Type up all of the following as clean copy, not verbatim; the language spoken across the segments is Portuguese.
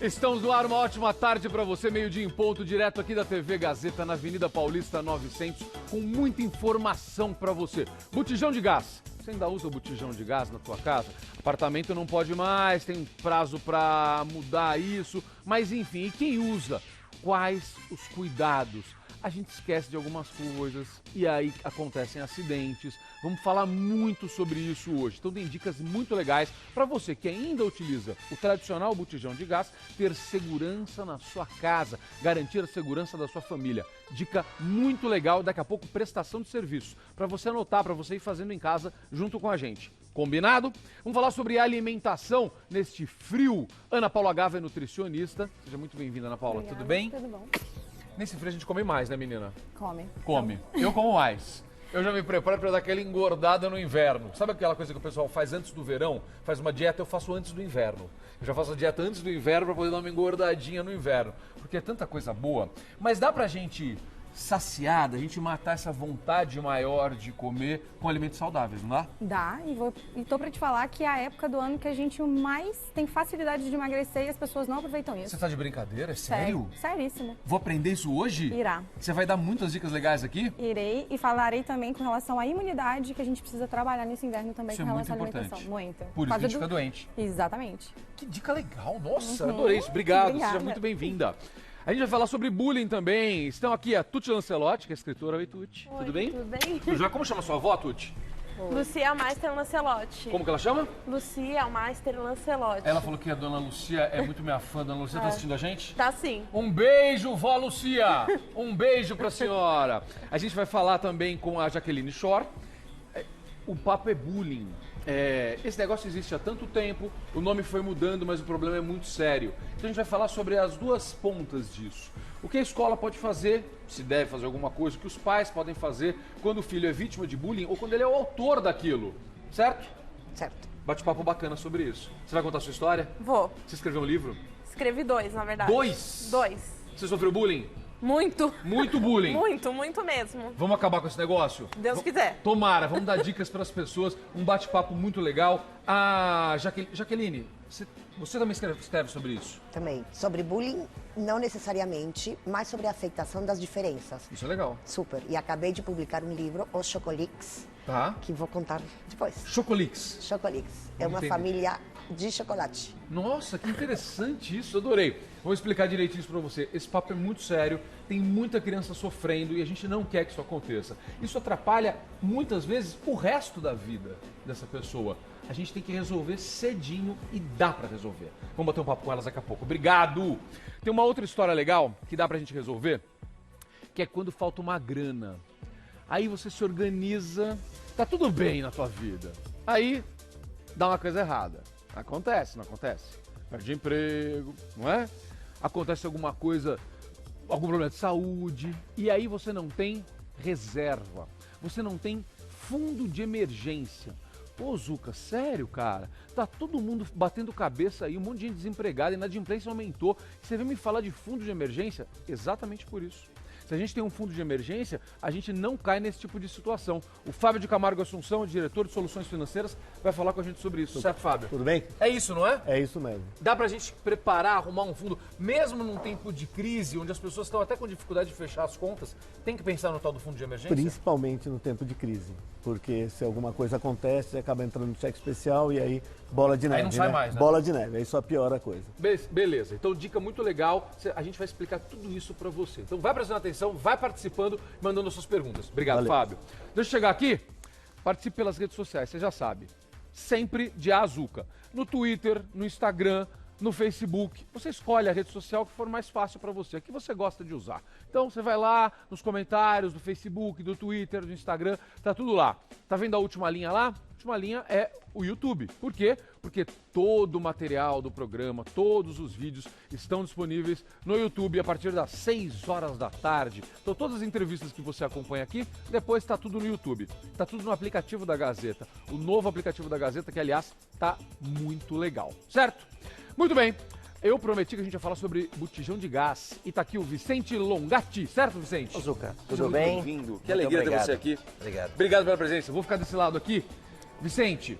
Estamos no ar, uma ótima tarde para você, meio-dia em ponto, direto aqui da TV Gazeta, na Avenida Paulista 900, com muita informação para você. Botijão de gás. Você ainda usa o botijão de gás na tua casa? Apartamento não pode mais, tem prazo para mudar isso, mas enfim, e quem usa? Quais os cuidados? A gente esquece de algumas coisas e aí acontecem acidentes. Vamos falar muito sobre isso hoje. Então tem dicas muito legais para você que ainda utiliza o tradicional botijão de gás ter segurança na sua casa, garantir a segurança da sua família. Dica muito legal, daqui a pouco prestação de serviço, para você anotar, para você ir fazendo em casa junto com a gente. Combinado? Vamos falar sobre alimentação neste frio. Ana Paula Gava é nutricionista. Seja muito bem-vinda, Ana Paula. Obrigada. Tudo bem? Tudo bom. Nesse frio a gente come mais, né, menina? Come. Come. Eu como mais. Eu já me preparo para dar aquela engordada no inverno. Sabe aquela coisa que o pessoal faz antes do verão? Faz uma dieta, eu faço antes do inverno. Eu já faço a dieta antes do inverno para poder dar uma engordadinha no inverno. Porque é tanta coisa boa. Mas dá pra gente saciar, a gente matar essa vontade maior de comer com alimentos saudáveis, não dá? Dá, e tô pra te falar que é a época do ano que a gente mais tem facilidade de emagrecer e as pessoas não aproveitam isso. Você tá de brincadeira? É sério? Seríssimo. Vou aprender isso hoje? Irá. Você vai dar muitas dicas legais aqui? Irei e falarei também com relação à imunidade que a gente precisa trabalhar nesse inverno também Isso com é muito relação à importante. alimentação. Muito. Por isso que a gente fica doente. Exatamente. Que dica legal, nossa, adorei isso. Obrigado, Obrigada. seja muito bem-vinda. A gente vai falar sobre bullying também. Estão aqui a Tuti Lancelotti, que é escritora. Oi, Tuti. Oi, tudo bem? tudo bem? Tudo já? Como chama sua avó, Tuti? Lucia Meister Lancelotti. Como que ela chama? Lucia Meister Lancelotti. Ela falou que a dona Lucia é muito minha fã. Dona Lucia tá assistindo a gente? Tá sim. Um beijo, vó Lucia! Um beijo pra senhora. A gente vai falar também com a Jaqueline Shore. O papo é bullying. Esse negócio existe há tanto tempo, o nome foi mudando, mas o problema é muito sério. Então a gente vai falar sobre as duas pontas disso. O que a escola pode fazer, se deve fazer alguma coisa, o que os pais podem fazer quando o filho é vítima de bullying ou quando ele é o autor daquilo, certo? Certo. Bate-papo bacana sobre isso. Você vai contar a sua história? Vou. Você escreveu um livro? Escrevi 2, na verdade. 2? 2. Você sofreu bullying? Muito. Muito bullying? Muito mesmo. Vamos acabar com esse negócio? Deus quiser. Tomara, vamos dar dicas para as pessoas, um bate-papo muito legal. A Jaqueline, você também escreve sobre isso? Também. Sobre bullying, não necessariamente, mas sobre a aceitação das diferenças. Isso é legal. Super. E acabei de publicar um livro, Os Chocolix, Tá. que vou contar depois. Chocolix. Chocolix. É Vamos uma entender. família de chocolate. Nossa, que interessante isso, adorei. Vou explicar direitinho isso pra você. Esse papo é muito sério, tem muita criança sofrendo e a gente não quer que isso aconteça. Isso atrapalha, muitas vezes, o resto da vida dessa pessoa. A gente tem que resolver cedinho e dá pra resolver. Vamos bater um papo com elas daqui a pouco. Obrigado! Tem uma outra história legal que dá pra gente resolver, que é quando falta uma grana. Aí você se organiza, tá tudo bem na tua vida. Aí dá uma coisa errada. Acontece, não acontece? Perde emprego, não é? Acontece alguma coisa, algum problema de saúde, e aí você não tem reserva, você não tem fundo de emergência. Pô, Zuca, sério, cara? Tá todo mundo batendo cabeça aí, um monte de gente desempregada, e a inadimplência aumentou. Você vem me falar de fundo de emergência? Exatamente por isso. Se a gente tem um fundo de emergência, a gente não cai nesse tipo de situação. O Fábio de Camargo Assunção, diretor de soluções financeiras, vai falar com a gente sobre isso. Certo, Fábio? Tudo bem? É isso, não é? É isso mesmo. Dá pra gente preparar, arrumar um fundo, mesmo num tempo de crise, onde as pessoas estão até com dificuldade de fechar as contas, tem que pensar no tal do fundo de emergência? Principalmente no tempo de crise. Porque se alguma coisa acontece, você acaba entrando no cheque especial e aí bola de neve. Aí não sai mais, né? Bola de neve, aí só piora a coisa. Beleza, então dica muito legal, a gente vai explicar tudo isso pra você. Então vai prestando atenção, vai participando, mandando as suas perguntas. Obrigado, Valeu. Fábio. Deixa eu chegar aqui, participe pelas redes sociais, você já sabe. Sempre de Azuca. No Twitter, no Instagram, no Facebook. Você escolhe a rede social que for mais fácil para você, a que você gosta de usar. Então você vai lá nos comentários do Facebook, do Twitter, do Instagram, tá tudo lá. Tá vendo a última linha lá? A última linha é o YouTube. Por quê? Porque todo o material do programa, todos os vídeos estão disponíveis no YouTube a partir das 6 horas da tarde. Então todas as entrevistas que você acompanha aqui, depois está tudo no YouTube. Está tudo no aplicativo da Gazeta. O novo aplicativo da Gazeta, que aliás está muito legal. Certo? Muito bem. Eu prometi que a gente ia falar sobre botijão de gás. E tá aqui o Vicente Longatti, certo, Vicente? Zuca, Seja tudo muito bem? bem-vindo. Que Muito alegria ter obrigado. você aqui. Obrigado. Obrigado pela presença. Vou ficar desse lado aqui. Vicente,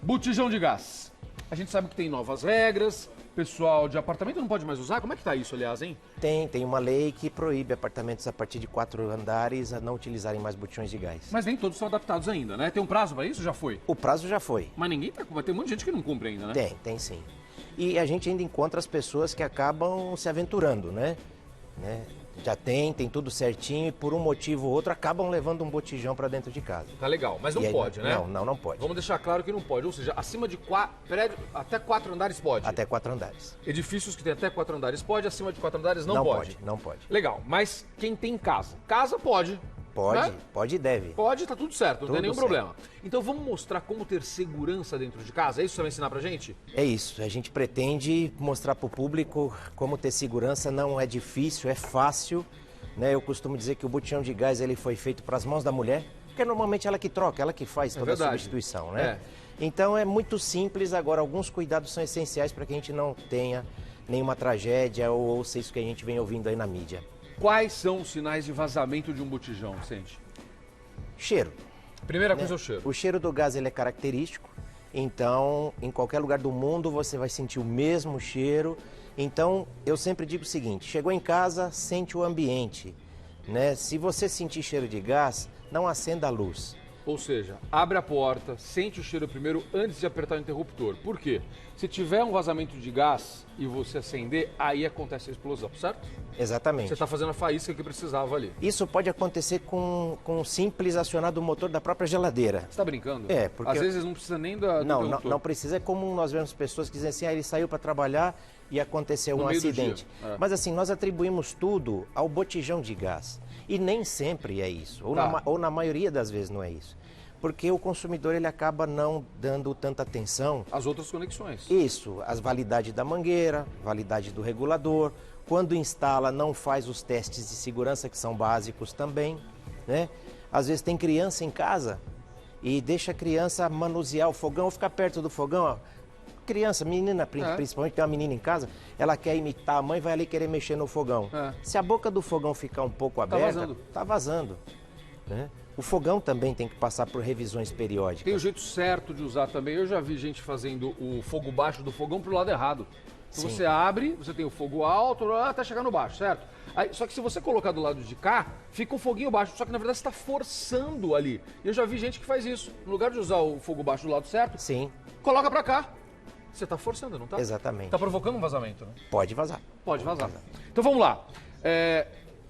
botijão de gás. A gente sabe que tem novas regras, pessoal de apartamento não pode mais usar? Como é que tá isso, aliás, hein? Tem uma lei que proíbe apartamentos a partir de 4 andares a não utilizarem mais botijões de gás. Mas nem todos estão adaptados ainda, né? Tem um prazo pra isso? Já foi? O prazo já foi. Mas ninguém tá... Vai ter muita gente que não cumpre ainda, né? Tem sim. E a gente ainda encontra as pessoas que acabam se aventurando, né? Já tem tudo certinho e por um motivo ou outro acabam levando um botijão para dentro de casa. Tá legal, mas não E aí, pode, né? Não pode. Vamos deixar claro que não pode. Ou seja, acima de prédio, até 4 andares pode. Até 4 andares. Edifícios que tem até 4 andares pode, acima de 4 andares não pode. Não pode. Legal, mas quem tem casa? Casa pode. Pode, né? pode e deve. Pode, tá tudo certo, não Tudo tem nenhum certo. problema. Então vamos mostrar como ter segurança dentro de casa? É isso que você vai ensinar pra gente? É isso, a gente pretende mostrar para o público como ter segurança. Não é difícil, é fácil. Né? Eu costumo dizer que o botijão de gás ele foi feito para as mãos da mulher, porque normalmente ela que troca, ela que faz toda a verdade. substituição. Né? Então é muito simples. Agora, alguns cuidados são essenciais para que a gente não tenha nenhuma tragédia ou ouça isso que a gente vem ouvindo aí na mídia. Quais são os sinais de vazamento de um botijão, Vicente? Cheiro. Primeira coisa é o cheiro. O cheiro do gás ele é característico, então em qualquer lugar do mundo você vai sentir o mesmo cheiro. Então eu sempre digo o seguinte: chegou em casa, sente o ambiente, né? Se você sentir cheiro de gás, não acenda a luz. Ou seja, abre a porta, sente o cheiro primeiro antes de apertar o interruptor. Por quê? Se tiver um vazamento de gás e você acender, aí acontece a explosão, certo? Exatamente. Você está fazendo a faísca que precisava ali. Isso pode acontecer com um simples acionar do motor da própria geladeira. Você está brincando? É, porque... Às vezes não precisa nem do interruptor. Não precisa. É comum nós vemos pessoas que dizem assim, ele saiu para trabalhar e aconteceu No um meio do acidente. dia. É. Mas assim, nós atribuímos tudo ao botijão de gás. E nem sempre é isso. Ou na maioria das vezes não é isso. Porque o consumidor ele acaba não dando tanta atenção. As outras conexões. Isso, as validades da mangueira, validade do regulador. Quando instala, não faz os testes de segurança, que são básicos também, né? Às vezes tem criança em casa e deixa a criança manusear o fogão ou ficar perto do fogão. Ó. Criança, menina principalmente, tem uma menina em casa, ela quer imitar a mãe e vai ali querer mexer no fogão. Se a boca do fogão ficar um pouco aberta, tá vazando. Né? O fogão também tem que passar por revisões periódicas. Tem o jeito certo de usar também. Eu já vi gente fazendo o fogo baixo do fogão pro lado errado. Então você abre, você tem o fogo alto até chegar no baixo, certo? Aí, só que se você colocar do lado de cá, fica um foguinho baixo. Só que na verdade você está forçando ali. E eu já vi gente que faz isso. No lugar de usar o fogo baixo do lado certo, coloca pra cá. Você está forçando, não tá? Exatamente. Tá provocando um vazamento, né? Pode vazar. Pode vazar. Então vamos lá.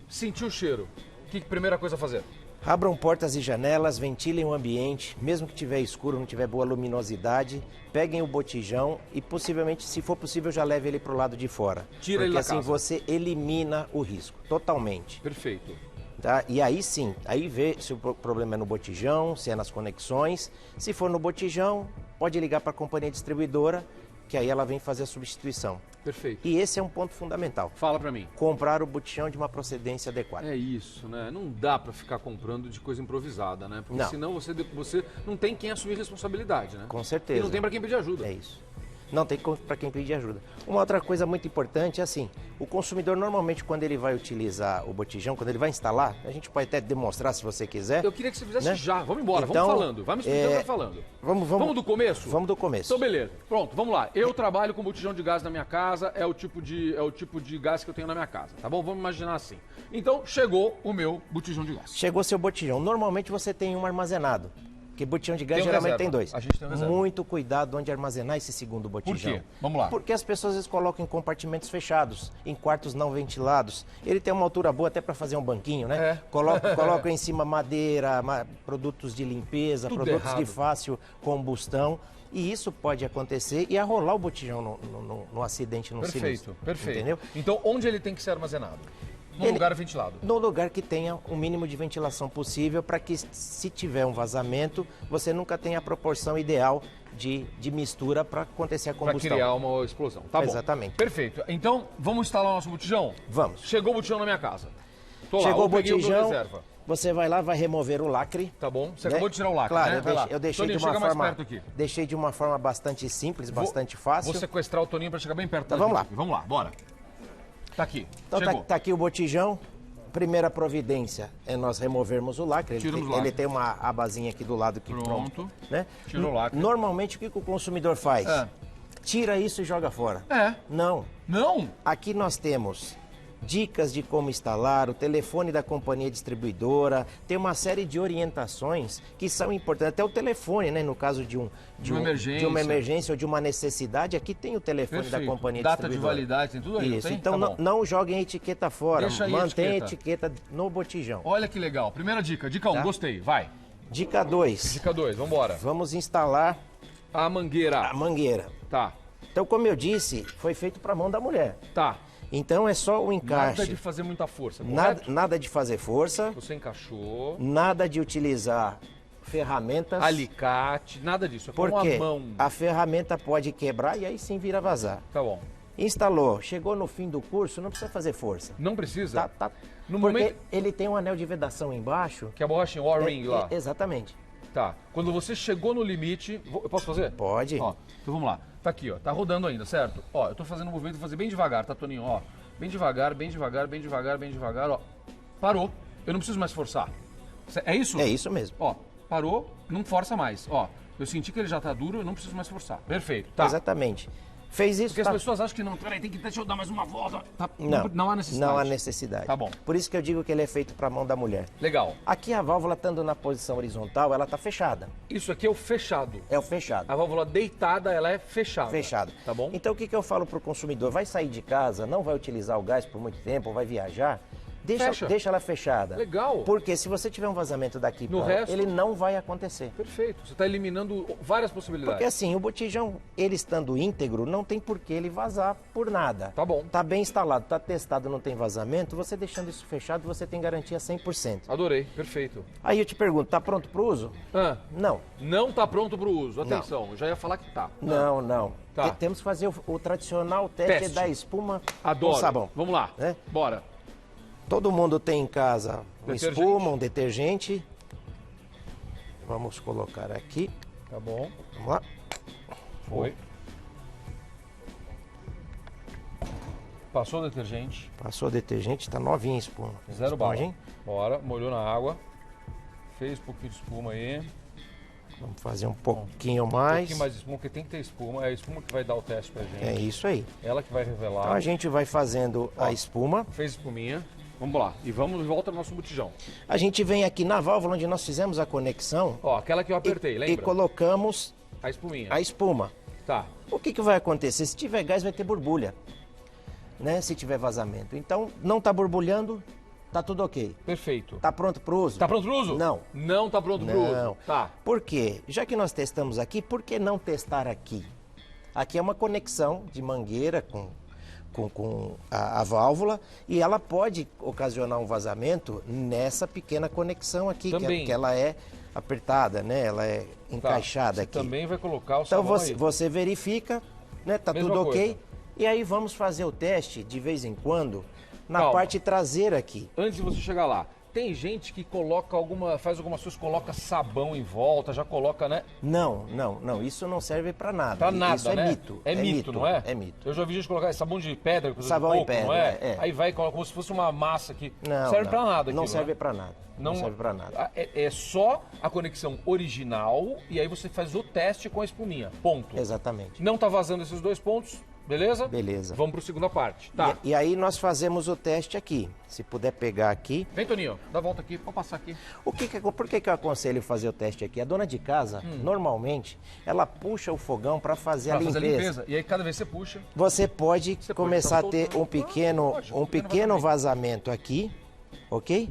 Sentir o cheiro. Que primeira coisa a fazer? Abram portas e janelas, ventilem o ambiente, mesmo que tiver escuro, não tiver boa luminosidade, peguem o botijão e possivelmente, se for possível, já leve ele para o lado de fora. Tira ele da assim casa. você elimina o risco, totalmente. Perfeito. Tá? E aí sim, aí vê se o problema é no botijão, se é nas conexões. Se for no botijão, pode ligar para a companhia distribuidora, que aí ela vem fazer a substituição. Perfeito. E esse é um ponto fundamental. Fala pra mim. Comprar o botijão de uma procedência adequada. É isso, né? Não dá pra ficar comprando de coisa improvisada, né? Porque Não. senão você não tem quem assumir responsabilidade, né? Com certeza. E não tem pra quem pedir ajuda. É isso. Não tem para quem pedir ajuda. Uma outra coisa muito importante é assim, o consumidor normalmente quando ele vai utilizar o botijão, quando ele vai instalar, a gente pode até demonstrar se você quiser. Eu queria que você fizesse né? já. Vamos embora, Então, vamos falando. Vai me explicando, vai falando. Vamos do começo? Vamos do começo. Então beleza. Pronto, vamos lá. Eu trabalho com botijão de gás na minha casa, é o tipo de gás que eu tenho na minha casa, tá bom? Vamos imaginar assim. Então chegou o meu botijão de gás. Chegou seu botijão. Normalmente você tem um armazenado. Porque botijão de gás Tem um geralmente reserva. tem dois. A gente tem um reserva. Muito cuidado onde armazenar esse segundo botijão. Por quê? Vamos lá. Porque as pessoas às vezes colocam em compartimentos fechados, em quartos não ventilados. Ele tem uma altura boa até para fazer um banquinho, né? Coloca em cima madeira, produtos de limpeza, Tudo produtos errado. de fácil combustão. E isso pode acontecer e arrolar o botijão no acidente, no sinistro. Perfeito. Entendeu? Então onde ele tem que ser armazenado? Num lugar ventilado. No lugar que tenha o mínimo de ventilação possível para que, se tiver um vazamento, você nunca tenha a proporção ideal de mistura para acontecer a Para combustão. criar uma explosão. Tá bom. Exatamente. Perfeito. Então, vamos instalar o nosso botijão? Vamos. Chegou o botijão na minha casa. Tô lá, Chegou o eu peguei botijão, reserva. você vai lá, vai remover o lacre. Tá bom? Você né? acabou de tirar o lacre, claro, né? Vai lá. eu deixei Toninho, de uma chega mais forma, perto aqui. deixei de uma forma bastante simples, bastante fácil. Vou sequestrar o Toninho para chegar bem perto. Então da vamos gente aqui. Vamos lá, bora. Tá aqui. Então Chegou. tá aqui o botijão. Primeira providência é nós removermos o lacre. Tiramos o lacre. Ele tem uma abazinha aqui do lado que Pronto. né? Tirou o lacre. Normalmente o que o consumidor faz? tira isso e joga fora. É. Não. Não? Aqui nós temos dicas de como instalar, o telefone da companhia distribuidora, tem uma série de orientações que são importantes. Até o telefone, né? No caso de uma emergência ou de uma necessidade, aqui tem o telefone da companhia Data distribuidora. de validade, tem tudo aí, Isso, tem? então Tá bom. não joguem a etiqueta fora, Deixa aí a mantenha a etiqueta no botijão. Olha que legal. Primeira dica. Dica 1, Tá. gostei. Vai. Dica 2, Dica 2, vambora. vamos instalar A mangueira. a mangueira. Tá. Então, como eu disse, foi feito para a mão da mulher. Tá. Então é só o Nada encaixe. de fazer muita força, Nada, correto? nada de fazer força, Você encaixou. nada de utilizar ferramentas. Alicate, nada disso. É com Porque a mão. a ferramenta pode quebrar e aí sim vira vazar. Tá bom. Instalou, chegou no fim do curso, não precisa fazer força. Não precisa? Tá. No Porque momento ele tem um anel de vedação embaixo. que a borrachinha, o O-ring lá. Exatamente. Tá. Quando você chegou no limite... Eu posso fazer? Pode. Ó, então vamos lá. Tá aqui, ó. Tá rodando ainda, certo? Ó, eu tô fazendo um movimento, vou fazer bem devagar, tá, Toninho? Ó, bem devagar, bem devagar, bem devagar, bem devagar, ó. Parou. Eu não preciso mais forçar. É isso? É isso mesmo. Ó, parou, não força mais. Ó, eu senti que ele já tá duro, eu não preciso mais forçar. Perfeito. Tá. Exatamente. Fez isso, Porque tá. as pessoas acham que não, peraí, deixa eu dar mais uma volta. Tá, Não, não há necessidade. Não há necessidade. Tá bom. Por isso que eu digo que ele é feito para a mão da mulher. Legal. Aqui a válvula estando na posição horizontal, ela tá fechada. Isso aqui é o fechado. É o fechado. A válvula deitada, ela é fechada. Fechado. Tá bom? Então o que eu falo pro consumidor? Vai sair de casa, não vai utilizar o gás por muito tempo, vai viajar, Fecha. deixa ela fechada. Legal. Porque se você tiver um vazamento daqui No pra resto? ele não vai acontecer. Perfeito. Você está eliminando várias possibilidades. Porque assim, o botijão, ele estando íntegro, não tem por que ele vazar por nada. Tá bom. Tá bem instalado, tá testado, não tem vazamento, você deixando isso fechado, você tem garantia 100%. Adorei. Perfeito. Aí eu te pergunto, tá pronto pro uso? Ah, Não. não está pronto para o uso. Atenção, eu já ia falar que tá. Não. Tá. Temos que fazer o tradicional teste Teste. da espuma Adoro. com sabão. Vamos lá. Né? Bora. Todo mundo tem em casa uma Detergente. espuma, um detergente. Vamos colocar aqui. Tá bom. Vamos lá. Foi. Passou o detergente. Passou o detergente, tá novinha a espuma. Zero bala. Esponjinha. Bora. Molhou na água. Fez um pouquinho de espuma aí. Vamos fazer um pouquinho Um mais. pouquinho mais de espuma, porque tem que ter espuma. É a espuma que vai dar o teste pra gente. É isso aí. Ela que vai revelar. Então a gente vai fazendo a espuma. Fez espuminha. Vamos lá. E vamos de volta ao nosso botijão. A gente vem aqui na válvula onde nós fizemos a conexão. Ó, aquela que eu apertei, e lembra? colocamos A espuminha. a espuma. Tá. O que vai acontecer? Se tiver gás, vai ter borbulha, né? Se tiver vazamento. Então, não tá borbulhando, tá tudo ok. Perfeito. Tá pronto pro uso? Tá pronto pro uso? Não. Não tá pronto pro Não. uso. Tá. Por quê? Já que nós testamos aqui, por que não testar aqui? Aqui é uma conexão de mangueira com a válvula e ela pode ocasionar um vazamento nessa pequena conexão aqui, Também. que ela é apertada, né? Ela é encaixada Você aqui. também vai colocar o Então sabão você, aí. você verifica, né? Tá Mesma tudo ok. coisa. E aí vamos fazer o teste de vez em quando na Calma. parte traseira aqui. Antes de você chegar lá, tem gente que coloca faz algumas coisas, coloca sabão em volta, já coloca, né? Não, isso não serve para nada. Pra nada, Isso é né? mito. É mito, não é? É mito. Eu já vi gente colocar sabão de pedra, coisa Sabão de em coco, pedra, não é? é. Aí vai e coloca como se fosse uma massa que Não, serve não. pra nada Não aquilo, serve né? para nada. Não serve para nada. É só a conexão original e aí você faz o teste com a espuminha. Ponto. Exatamente. Não tá vazando esses dois pontos, beleza? Beleza. Vamos para a segunda parte. Tá. E aí nós fazemos o teste aqui. Se puder pegar aqui. Vem, Toninho, dá a volta aqui, pode passar aqui. Por que eu aconselho fazer o teste aqui? A dona de casa, normalmente, ela puxa o fogão para fazer a Pra fazer limpeza. a limpeza. E aí cada vez você puxa. Você pode Você pode começar tá a ter soltando. um pequeno, Lógico, um pequeno vazamento aqui, ok?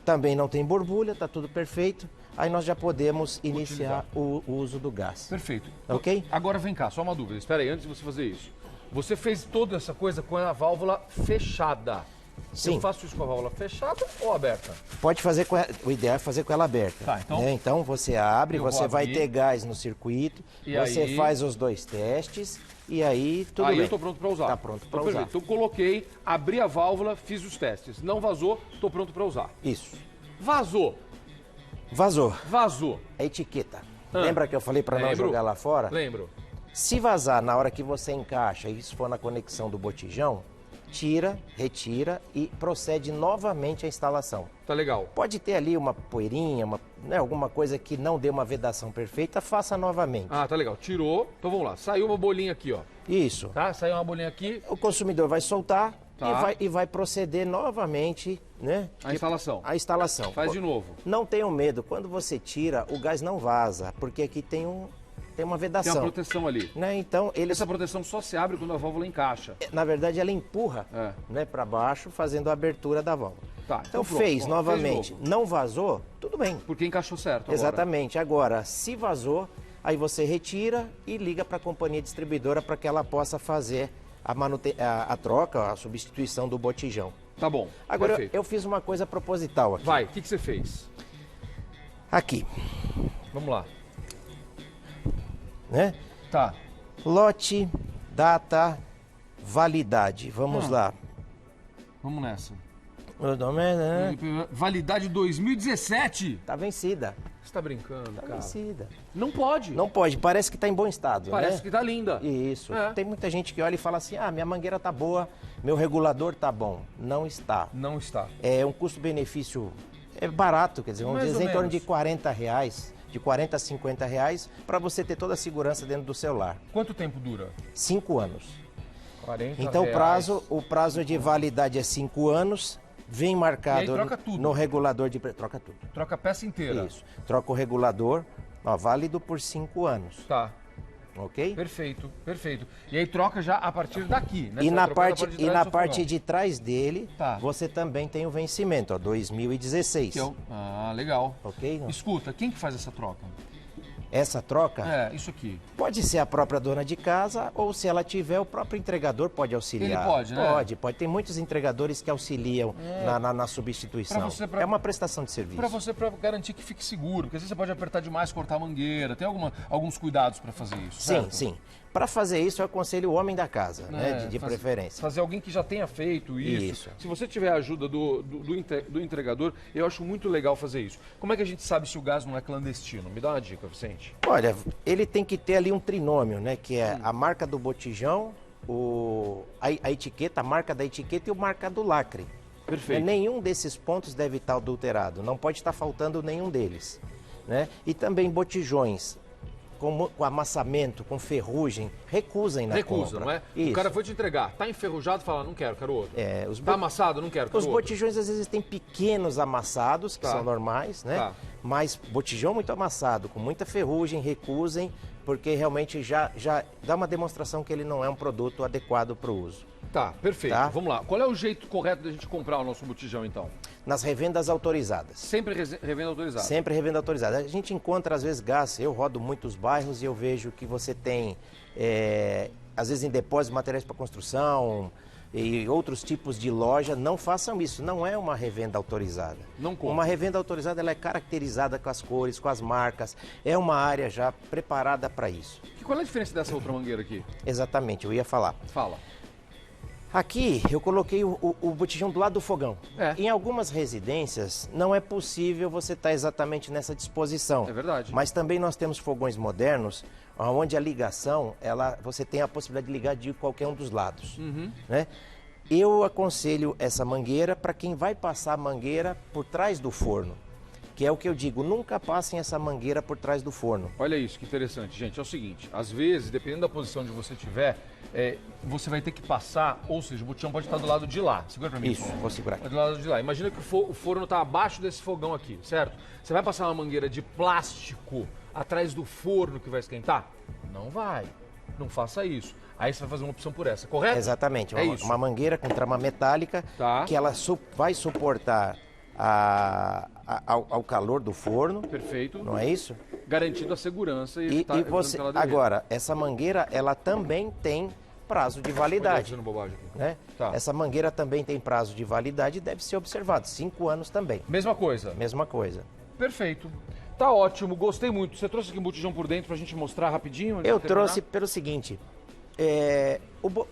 Também não tem borbulha, tá tudo perfeito. Aí nós já podemos iniciar o uso do gás. Perfeito. Ok? Agora vem cá, só uma dúvida. Espera aí, antes de você fazer isso. Você fez toda essa coisa com a válvula fechada. Sim. Eu faço isso com a válvula fechada ou aberta? Pode fazer o ideal é fazer com ela aberta. Tá, então- né? Então você abre, Eu você vou vai abrir. ter gás no circuito, E você aí- faz os dois testes e aí tudo aí bem. eu tô pronto para usar. Tá pronto para Então, usar. perfeito. Então coloquei, abri a válvula, fiz os testes. Não vazou, tô pronto para usar. Isso. Vazou. Vazou. A etiqueta. Ah. Lembra que eu falei para não Lembro. jogar lá fora? Lembro. Se vazar na hora que você encaixa e isso for na conexão do botijão, tira, retira e procede novamente à instalação. Tá legal. Pode ter ali uma poeirinha, alguma coisa que não dê uma vedação perfeita, faça novamente. Ah, tá legal. Tirou. Então vamos lá. Saiu uma bolinha aqui, ó. Isso. Tá? Saiu uma bolinha aqui. O consumidor vai soltar Tá. e vai proceder novamente, né? A instalação. A instalação. Faz de novo. Não tenham medo, quando você tira, o gás não vaza, porque aqui tem uma Tem vedação. uma proteção ali. Né? Então, Essa proteção só se abre quando a válvula encaixa. na verdade, ela empurra né, para baixo, fazendo a abertura da válvula. Tá, Então, pronto. fez Ó, novamente, fez de novo. não vazou, tudo bem. Porque encaixou certo agora. Exatamente. Agora, se vazou, aí você retira e liga para a companhia distribuidora para que ela possa fazer a troca, a substituição do botijão. Tá bom. Agora, Perfeito. eu fiz uma coisa proposital aqui. Vai, o que você fez? Aqui, Vamos lá. né? Tá. Lote, data, validade. Vamos lá. Vamos nessa. O nome é, né? Validade 2017. Tá vencida. Você tá brincando, Tá cara? vencida. Não pode. Não pode, parece que tá em bom estado, Parece né? que tá linda. Isso. É. Tem muita gente que olha e fala assim: ah, minha mangueira tá boa, meu regulador tá bom. Não está. Não está. É um custo-benefício barato, quer dizer, vamos Mais dizer ou em torno de menos. R$40, de 40 a 50 reais, para você ter toda a segurança dentro do celular. Quanto tempo dura? 5 anos. 40 Então reais. o prazo de validade é 5 anos, vem marcado E aí troca tudo. no regulador de troca tudo. Troca a peça inteira. Isso. Troca o regulador, ó, válido por 5 anos, Tá. ok? Perfeito, perfeito. E aí troca já a partir daqui, né? E Você na vai trocar parte, de e trás na do parte fogão. de trás dele, Tá. você também tem o vencimento, ó, 2016. Que é o- Ah, legal. Ok? Escuta, quem que faz essa troca? Essa troca É, isso aqui. pode ser a própria dona de casa ou, se ela tiver, o próprio entregador pode auxiliar. Ele pode, né? Pode. Tem muitos entregadores que auxiliam na substituição. Pra você- É uma prestação de serviço. Pra garantir que fique seguro, porque às vezes você pode apertar demais, cortar a mangueira. Tem alguns cuidados pra fazer isso, Sim, certo? sim. Para fazer isso, eu aconselho o homem da casa, né, É, de fazer- preferência. Fazer alguém que já tenha feito isso. Isso. Se você tiver a ajuda do entregador, eu acho muito legal fazer isso. Como é que a gente sabe se o gás não é clandestino? Me dá uma dica, Vicente. Olha, ele tem que ter ali um trinômio, né, que é a marca do botijão, a etiqueta, a marca da etiqueta e o marca do lacre. Perfeito. Nenhum desses pontos deve estar adulterado, não pode estar faltando nenhum deles, né? E também botijões com amassamento, com ferrugem, recusem na Recusa, compra. não é? Isso. O cara foi te entregar, tá enferrujado, fala, não quero outro. É, Tá amassado, não quero Os outro. botijões às vezes têm pequenos amassados, que Tá. são normais, né? Tá. Mas botijão muito amassado, com muita ferrugem, recusem, porque realmente já dá uma demonstração que ele não é um produto adequado para o uso. Tá, perfeito. Tá. Vamos lá. Qual é o jeito correto da gente comprar o nosso botijão, então? Nas revendas autorizadas. Sempre revenda autorizada. Sempre revenda autorizada. A gente encontra, às vezes, gás. Eu rodo muitos bairros e eu vejo que você tem, às vezes, em depósitos, materiais para construção e outros tipos de loja. Não façam isso. Não é uma revenda autorizada. Não compre. Uma revenda autorizada, ela é caracterizada com as cores, com as marcas. É uma área já preparada para isso. Qual é a diferença dessa outra mangueira aqui? Exatamente, eu ia falar. Fala. Aqui eu coloquei o botijão do lado do fogão. É. Em algumas residências não é possível você estar exatamente nessa disposição. É verdade. Mas também nós temos fogões modernos, onde a ligação, você tem a possibilidade de ligar de qualquer um dos lados. Uhum. Né? Eu aconselho essa mangueira para quem vai passar a mangueira por trás do forno. Que é o que eu digo, nunca passem essa mangueira por trás do forno. Olha isso, que interessante, gente. É o seguinte, às vezes, dependendo da posição onde você estiver, você vai ter que passar, ou seja, o botijão pode estar do lado de lá. Segura pra mim. Isso, por favor. vou segurar aqui. Do lado de lá. Imagina que o forno está abaixo desse fogão aqui, certo? Você vai passar uma mangueira de plástico atrás do forno que vai esquentar? Não vai. Não faça isso. Aí você vai fazer uma opção por essa, correto? Exatamente, É isso. uma mangueira com trama metálica Tá. que ela vai suportar ao calor do forno, Perfeito. não é isso? Garantindo a segurança e, E evitar você, que ela derreta. agora, essa mangueira, ela também tem prazo de Cuidado, validade, fazendo bobagem aqui. né? Tá. Essa mangueira também tem prazo de validade e deve ser observado, 5 anos também, Mesma coisa. mesma coisa. Perfeito. Tá ótimo, gostei muito. Você trouxe aqui um botijão por dentro pra gente mostrar rapidinho? antes Eu de terminar? trouxe pelo seguinte,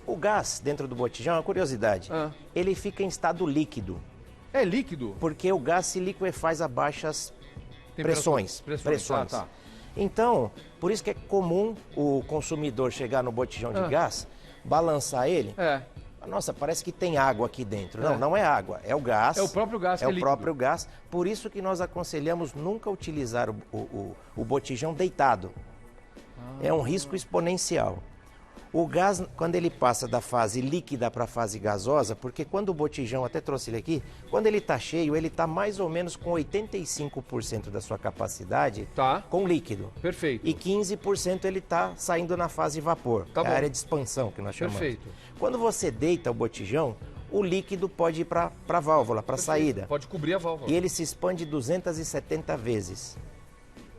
o gás dentro do botijão, uma curiosidade, Ah. ele fica em estado líquido, É líquido? porque o gás se liquefaz a baixas pressões. Pressões. Ah, tá. Então, por isso que é comum o consumidor chegar no botijão de gás, balançar ele, É. Nossa, parece que tem água aqui dentro. Não, não é água, é o gás. É o próprio gás que é é o líquido. próprio gás. Por isso que nós aconselhamos nunca utilizar o botijão deitado. É um risco exponencial. O gás, quando ele passa da fase líquida para a fase gasosa, porque quando o botijão, até trouxe ele aqui, quando ele está cheio, ele está mais ou menos com 85% da sua capacidade com líquido. Perfeito. E 15% ele está saindo na fase vapor, Tá é bom. a área de expansão que nós chamamos. Perfeito. Quando você deita o botijão, o líquido pode ir para a válvula, para a saída. Pode cobrir a válvula. E ele se expande 270 vezes.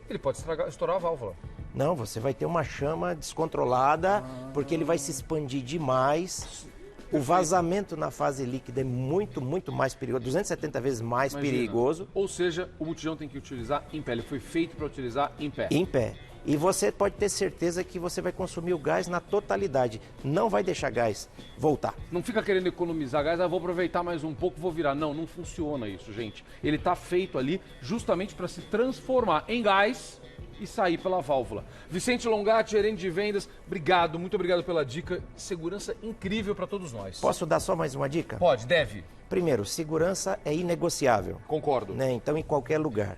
Ele pode estourar a válvula. Não, você vai ter uma chama descontrolada, porque ele vai se expandir demais. O vazamento na fase líquida é muito, muito mais perigoso, 270 vezes mais Imagina. perigoso. Ou seja, o botijão tem que utilizar em pé. Ele foi feito para utilizar em pé. Em pé. E você pode ter certeza que você vai consumir o gás na totalidade. Não vai deixar gás voltar. Não fica querendo economizar gás, vou aproveitar mais um pouco, vou virar. Não, não funciona isso, gente. Ele está feito ali justamente para se transformar em gás e sair pela válvula. Vicente Longatti, gerente de vendas, obrigado, muito obrigado pela dica. Segurança incrível para todos nós. Posso dar só mais uma dica? Pode, deve. Primeiro, segurança é inegociável. Concordo. Né? Então, em qualquer lugar.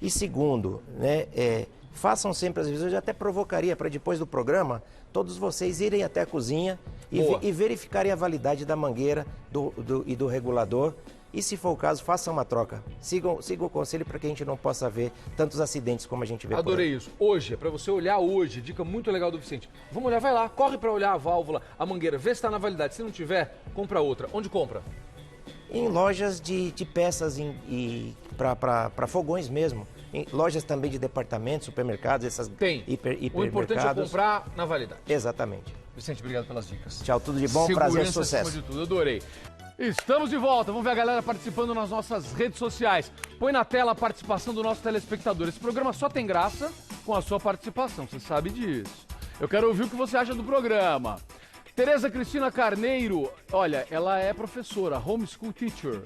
E segundo, né, façam sempre as revisões. Eu até provocaria para depois do programa, todos vocês irem até a cozinha e verificarem a validade da mangueira e do regulador. E se for o caso, façam uma troca. Sigam o conselho para que a gente não possa ver tantos acidentes como a gente vê por aí. Adorei isso. Hoje, é para você olhar hoje, dica muito legal do Vicente. Vamos olhar, vai lá, corre para olhar a válvula, a mangueira, vê se está na validade. Se não tiver, compra outra. Onde compra? Em lojas de peças para fogões mesmo. Em lojas também de departamentos, supermercados, essas hipermercados. O importante é comprar na validade. Exatamente. Vicente, obrigado pelas dicas. Tchau, tudo de bom, Segurança prazer, sucesso. acima de tudo, adorei. Estamos de volta, vamos ver a galera participando nas nossas redes sociais. Põe na tela a participação do nosso telespectador. Esse programa só tem graça com a sua participação, você sabe disso. Eu quero ouvir o que você acha do programa. Tereza Cristina Carneiro, olha, ela é professora, homeschool teacher.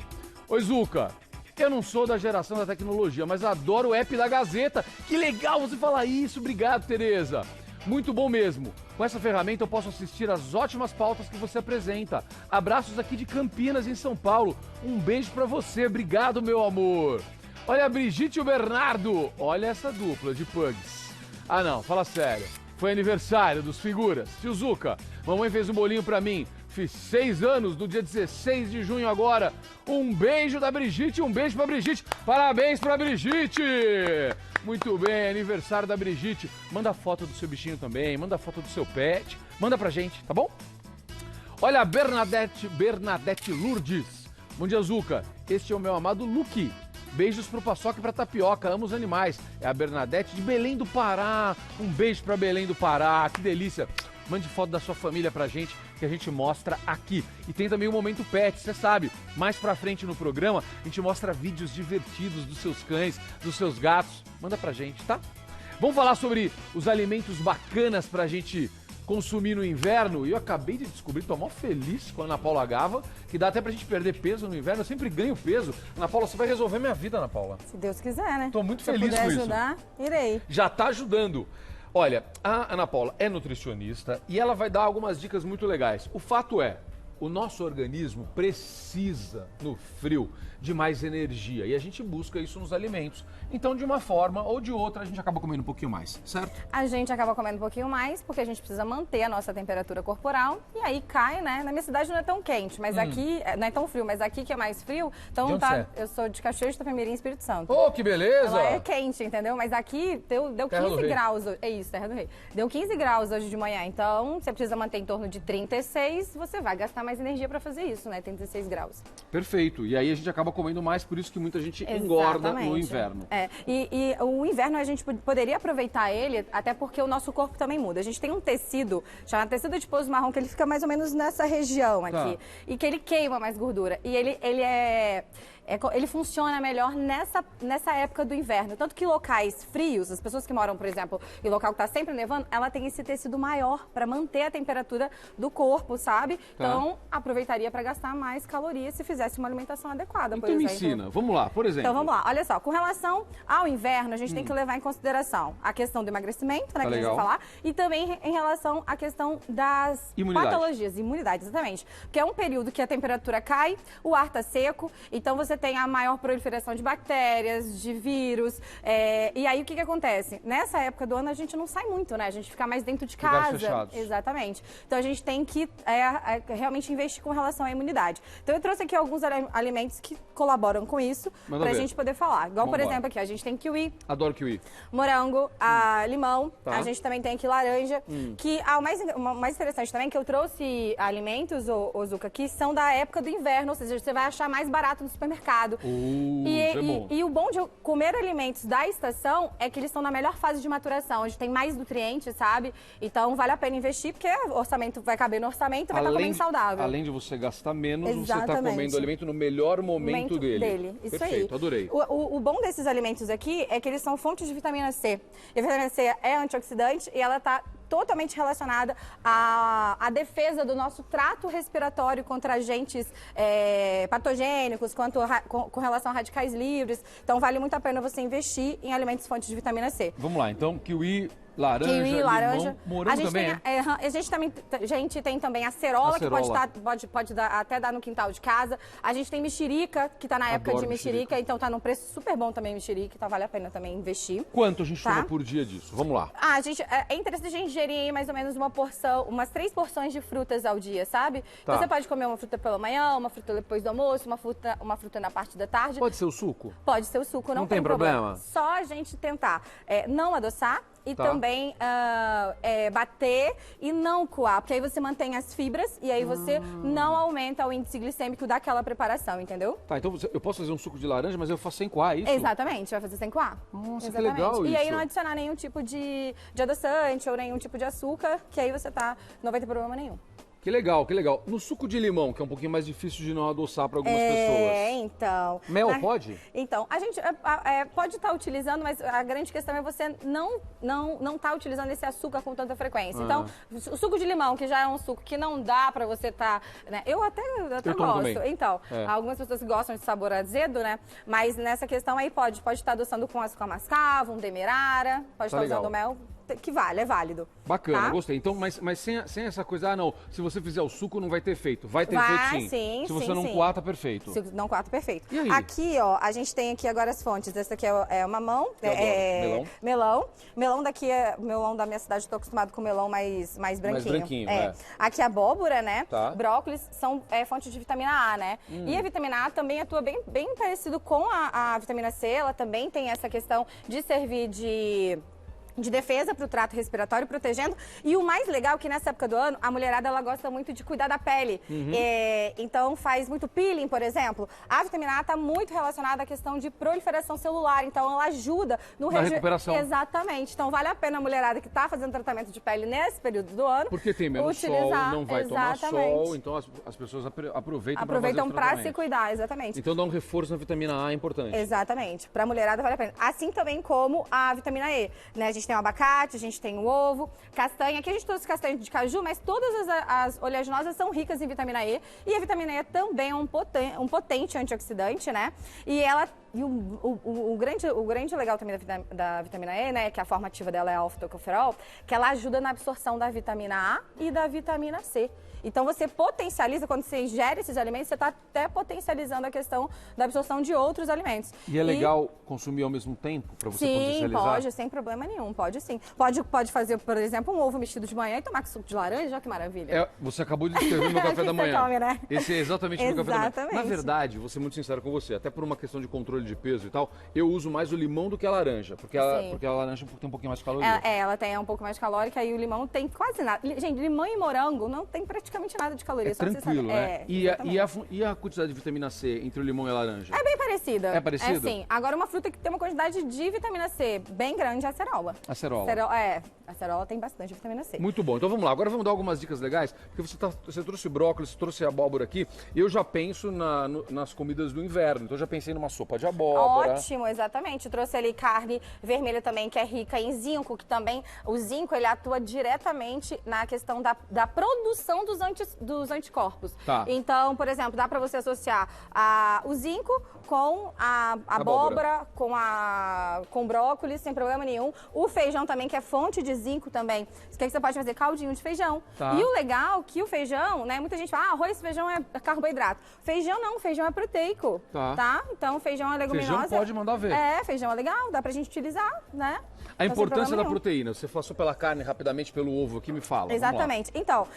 Oi, Zuca, eu não sou da geração da tecnologia, mas adoro o app da Gazeta. Que legal você falar isso, obrigado, Tereza. Muito bom mesmo. Com essa ferramenta eu posso assistir às ótimas pautas que você apresenta. Abraços aqui de Campinas, em São Paulo. Um beijo pra você, obrigado, meu amor. Olha a Brigitte e o Bernardo. Olha essa dupla de pugs. Ah não, fala sério. Foi aniversário dos figuras. Tio Zuca, mamãe fez um bolinho pra mim. Fiz 6 anos no dia 16 de junho agora. Um beijo da Brigitte, um beijo pra Brigitte. Parabéns pra Brigitte! Muito bem, aniversário da Brigitte. Manda foto do seu bichinho também, manda foto do seu pet. Manda pra gente, tá bom? Olha a Bernadette Lourdes. Bom dia, Zuca. Este é o meu amado Luque. Beijos pro Paçoca e pra Tapioca, amo os animais. É a Bernadette de Belém do Pará. Um beijo pra Belém do Pará, que delícia. Mande foto da sua família pra gente, que a gente mostra aqui. E tem também o Momento Pet, você sabe. Mais pra frente no programa, a gente mostra vídeos divertidos dos seus cães, dos seus gatos. Manda pra gente, tá? Vamos falar sobre os alimentos bacanas pra gente consumir no inverno. E eu acabei de descobrir, tô mó feliz com a Ana Paula Gava, que dá até pra gente perder peso no inverno. Eu sempre ganho peso. Ana Paula, você vai resolver minha vida, Ana Paula. Se Deus quiser, né? Tô muito Se eu feliz puder com isso. ajudar, irei. Já tá ajudando. Olha, a Ana Paula é nutricionista e ela vai dar algumas dicas muito legais. O fato é, o nosso organismo precisa, no frio, de mais energia e a gente busca isso nos alimentos. Então, de uma forma ou de outra, a gente acaba comendo um pouquinho mais, certo? A gente acaba comendo um pouquinho mais, porque a gente precisa manter a nossa temperatura corporal. E aí cai, né? Na minha cidade não é tão quente, mas aqui... Não é tão frio, mas aqui que é mais frio. Então De onde tá... você é? Eu sou de Cachoeiro de Itapemirim, Espírito Santo. Oh, que beleza! Ela é quente, entendeu? Mas aqui deu Terra do 15 Rei. graus. É isso, Terra do Rei. Deu 15 graus hoje de manhã. Então, você precisa manter em torno de 36. Você vai gastar mais energia para fazer isso, né? 36 graus. Perfeito. E aí a gente acaba comendo mais, por isso que muita gente engorda no Exatamente. inverno. É. E o inverno a gente poderia aproveitar ele, até porque o nosso corpo também muda. A gente tem um tecido, chamado tecido adiposo marrom, que ele fica mais ou menos nessa região aqui. Tá. E que ele queima mais gordura. E ele é ele funciona melhor nessa época do inverno. Tanto que locais frios, as pessoas que moram, por exemplo, em local que está sempre nevando, ela tem esse tecido maior para manter a temperatura do corpo, sabe? Então, aproveitaria para gastar mais calorias se fizesse uma alimentação adequada, por Então me exemplo. ensina, vamos lá, por exemplo. Então vamos lá, olha só, com relação ao inverno, a gente tem que levar em consideração a questão do emagrecimento, né, que a gente vai falar, e também em relação à questão das patologias, imunidade, exatamente. Porque é um período que a temperatura cai, o ar tá seco, então você tem a maior proliferação de bactérias, de vírus, e aí o que acontece? Nessa época do ano a gente não sai muito, né? A gente fica mais dentro de casa. Fechados. Exatamente. Então a gente tem que realmente investir com relação à imunidade. Então eu trouxe aqui alguns alimentos que colaboram com isso, pra gente poder falar. Igual, por exemplo, aqui a gente tem kiwi. Adoro kiwi. Morango, limão, a gente também tem aqui laranja, que o mais interessante também é que eu trouxe alimentos, Zucca, que são da época do inverno, ou seja, você vai achar mais barato no supermercado. E o bom de comer alimentos da estação é que eles estão na melhor fase de maturação, onde tem mais nutrientes, sabe? Então vale a pena investir, porque o orçamento vai caber no orçamento e vai estar comendo saudável. Além de você gastar menos, você está comendo o alimento no melhor momento dele. Isso Perfeito, aí. Adorei. O bom desses alimentos aqui é que eles são fontes de vitamina C. E a vitamina C é antioxidante e ela está totalmente relacionada à defesa do nosso trato respiratório contra agentes patogênicos, com relação a radicais livres. Então, vale muito a pena você investir em alimentos fontes de vitamina C. Vamos lá, então, kiwi, laranja, limão, morango também, a gente tem também acerola, que pode até dar no quintal de casa. A gente tem mexerica, que está na época de mexerica, então está num preço super bom também mexerica, então vale a pena também investir. Quanto a gente toma por dia disso? Vamos lá. É interessante a gente ingerir aí mais ou menos umas 3 porções de frutas ao dia, sabe? Então você pode comer uma fruta pela manhã, uma fruta depois do almoço, uma fruta na parte da tarde. Pode ser o suco? Pode ser o suco, não tem problema. Só a gente tentar não adoçar e também bater e não coar, porque aí você mantém as fibras e aí você não aumenta o índice glicêmico daquela preparação, entendeu? Tá, então eu posso fazer um suco de laranja, mas eu faço sem coar, é isso? Exatamente, vai fazer sem coar. Nossa, que legal isso. E aí não adicionar nenhum tipo de adoçante ou nenhum tipo de açúcar, que aí você não vai ter problema nenhum. Que legal, que legal. No suco de limão, que é um pouquinho mais difícil de não adoçar para algumas pessoas. Então. Mel pode? Então, a gente pode estar utilizando, mas a grande questão é você não estar utilizando esse açúcar com tanta frequência. Então, o suco de limão, que já é um suco que não dá para você estar, né? Eu até gosto. Também. Então, algumas pessoas gostam de sabor azedo, né? Mas nessa questão aí pode estar adoçando com açúcar mascavo, um demerara, pode estar usando mel. Que é válido. Bacana, gostei. Então, mas sem essa coisa, não, se você fizer o suco não vai ter efeito. Vai ter efeito sim. Se você não coar, tá perfeito. Se não coar, tá perfeito. E aí? Aqui, a gente tem aqui agora as fontes. Essa aqui é o mamão. Melão. Melão daqui melão da minha cidade, tô acostumado com melão mais branquinho. Mais branquinho, Aqui a abóbora, né? Tá. Brócolis são fontes de vitamina A, né? E a vitamina A também atua bem parecido com a vitamina C. Ela também tem essa questão de servir de defesa para o trato respiratório, protegendo. E o mais legal é que nessa época do ano, a mulherada ela gosta muito de cuidar da pele. Então faz muito peeling, por exemplo. A vitamina A está muito relacionada à questão de proliferação celular. Então ela ajuda na recuperação. Exatamente. Então vale a pena a mulherada que está fazendo tratamento de pele nesse período do ano. Porque tem menos sol, não vai tomar sol. Então as pessoas aproveitam para se cuidar, exatamente. Então dá um reforço na vitamina A é importante. Exatamente. Para a mulherada vale a pena. Assim também como a vitamina E, né? A gente tem o abacate, a gente tem o ovo, castanha. Aqui a gente trouxe castanha de caju, mas todas as oleaginosas são ricas em vitamina E. E a vitamina E também é um potente antioxidante, né? O grande legal também da vitamina E, né, que a forma ativa dela é a alfa-tocoferol, que ela ajuda na absorção da vitamina A e da vitamina C. Então você potencializa, quando você ingere esses alimentos, você está até potencializando a questão da absorção de outros alimentos. E é legal consumir ao mesmo tempo para você potencializar? Sim, pode, sem problema nenhum, pode sim. Pode fazer, por exemplo, um ovo mexido de manhã e tomar com suco de laranja, olha que maravilha. Você acabou de descrever meu café da manhã. Come, né? Esse é exatamente o meu café da manhã. Exatamente. Na verdade, vou ser muito sincero com você, até por uma questão de controle controle de peso e tal, eu uso mais o limão do que a laranja, porque a laranja tem um pouquinho mais de caloria. Ela tem um pouco mais calórica e o limão tem quase nada. Gente, limão e morango não tem praticamente nada de caloria. É só pra você tranquilo, saber. né? E a quantidade de vitamina C entre o limão e a laranja? É bem parecida. É parecida? É sim. Agora, uma fruta que tem uma quantidade de vitamina C bem grande é a acerola. Acerola. A acerola tem bastante vitamina C. Muito bom. Então vamos lá. Agora vamos dar algumas dicas legais, porque você trouxe brócolis, trouxe abóbora aqui. Eu já penso nas comidas do inverno. Então eu já pensei numa sopa de abóbora. Ótimo, exatamente. Eu trouxe ali carne vermelha também, que é rica em zinco, que também o zinco ele atua diretamente na questão da produção dos anticorpos. Tá. Então, por exemplo, dá para você associar o zinco com a abóbora, com brócolis, sem problema nenhum. O feijão também, que é fonte de zinco também. O que você pode fazer? Caldinho de feijão. Tá. E o legal é que o feijão, né? Muita gente fala, arroz e feijão é carboidrato. Feijão não, feijão é proteico. Tá. Então, feijão é leguminosa. Feijão pode mandar ver. Feijão é legal, dá pra gente utilizar, né? A Então, sem importância problema da nenhum. proteína. Você passou pela carne rapidamente, pelo ovo aqui, me fala. Vamos lá. Exatamente. Então,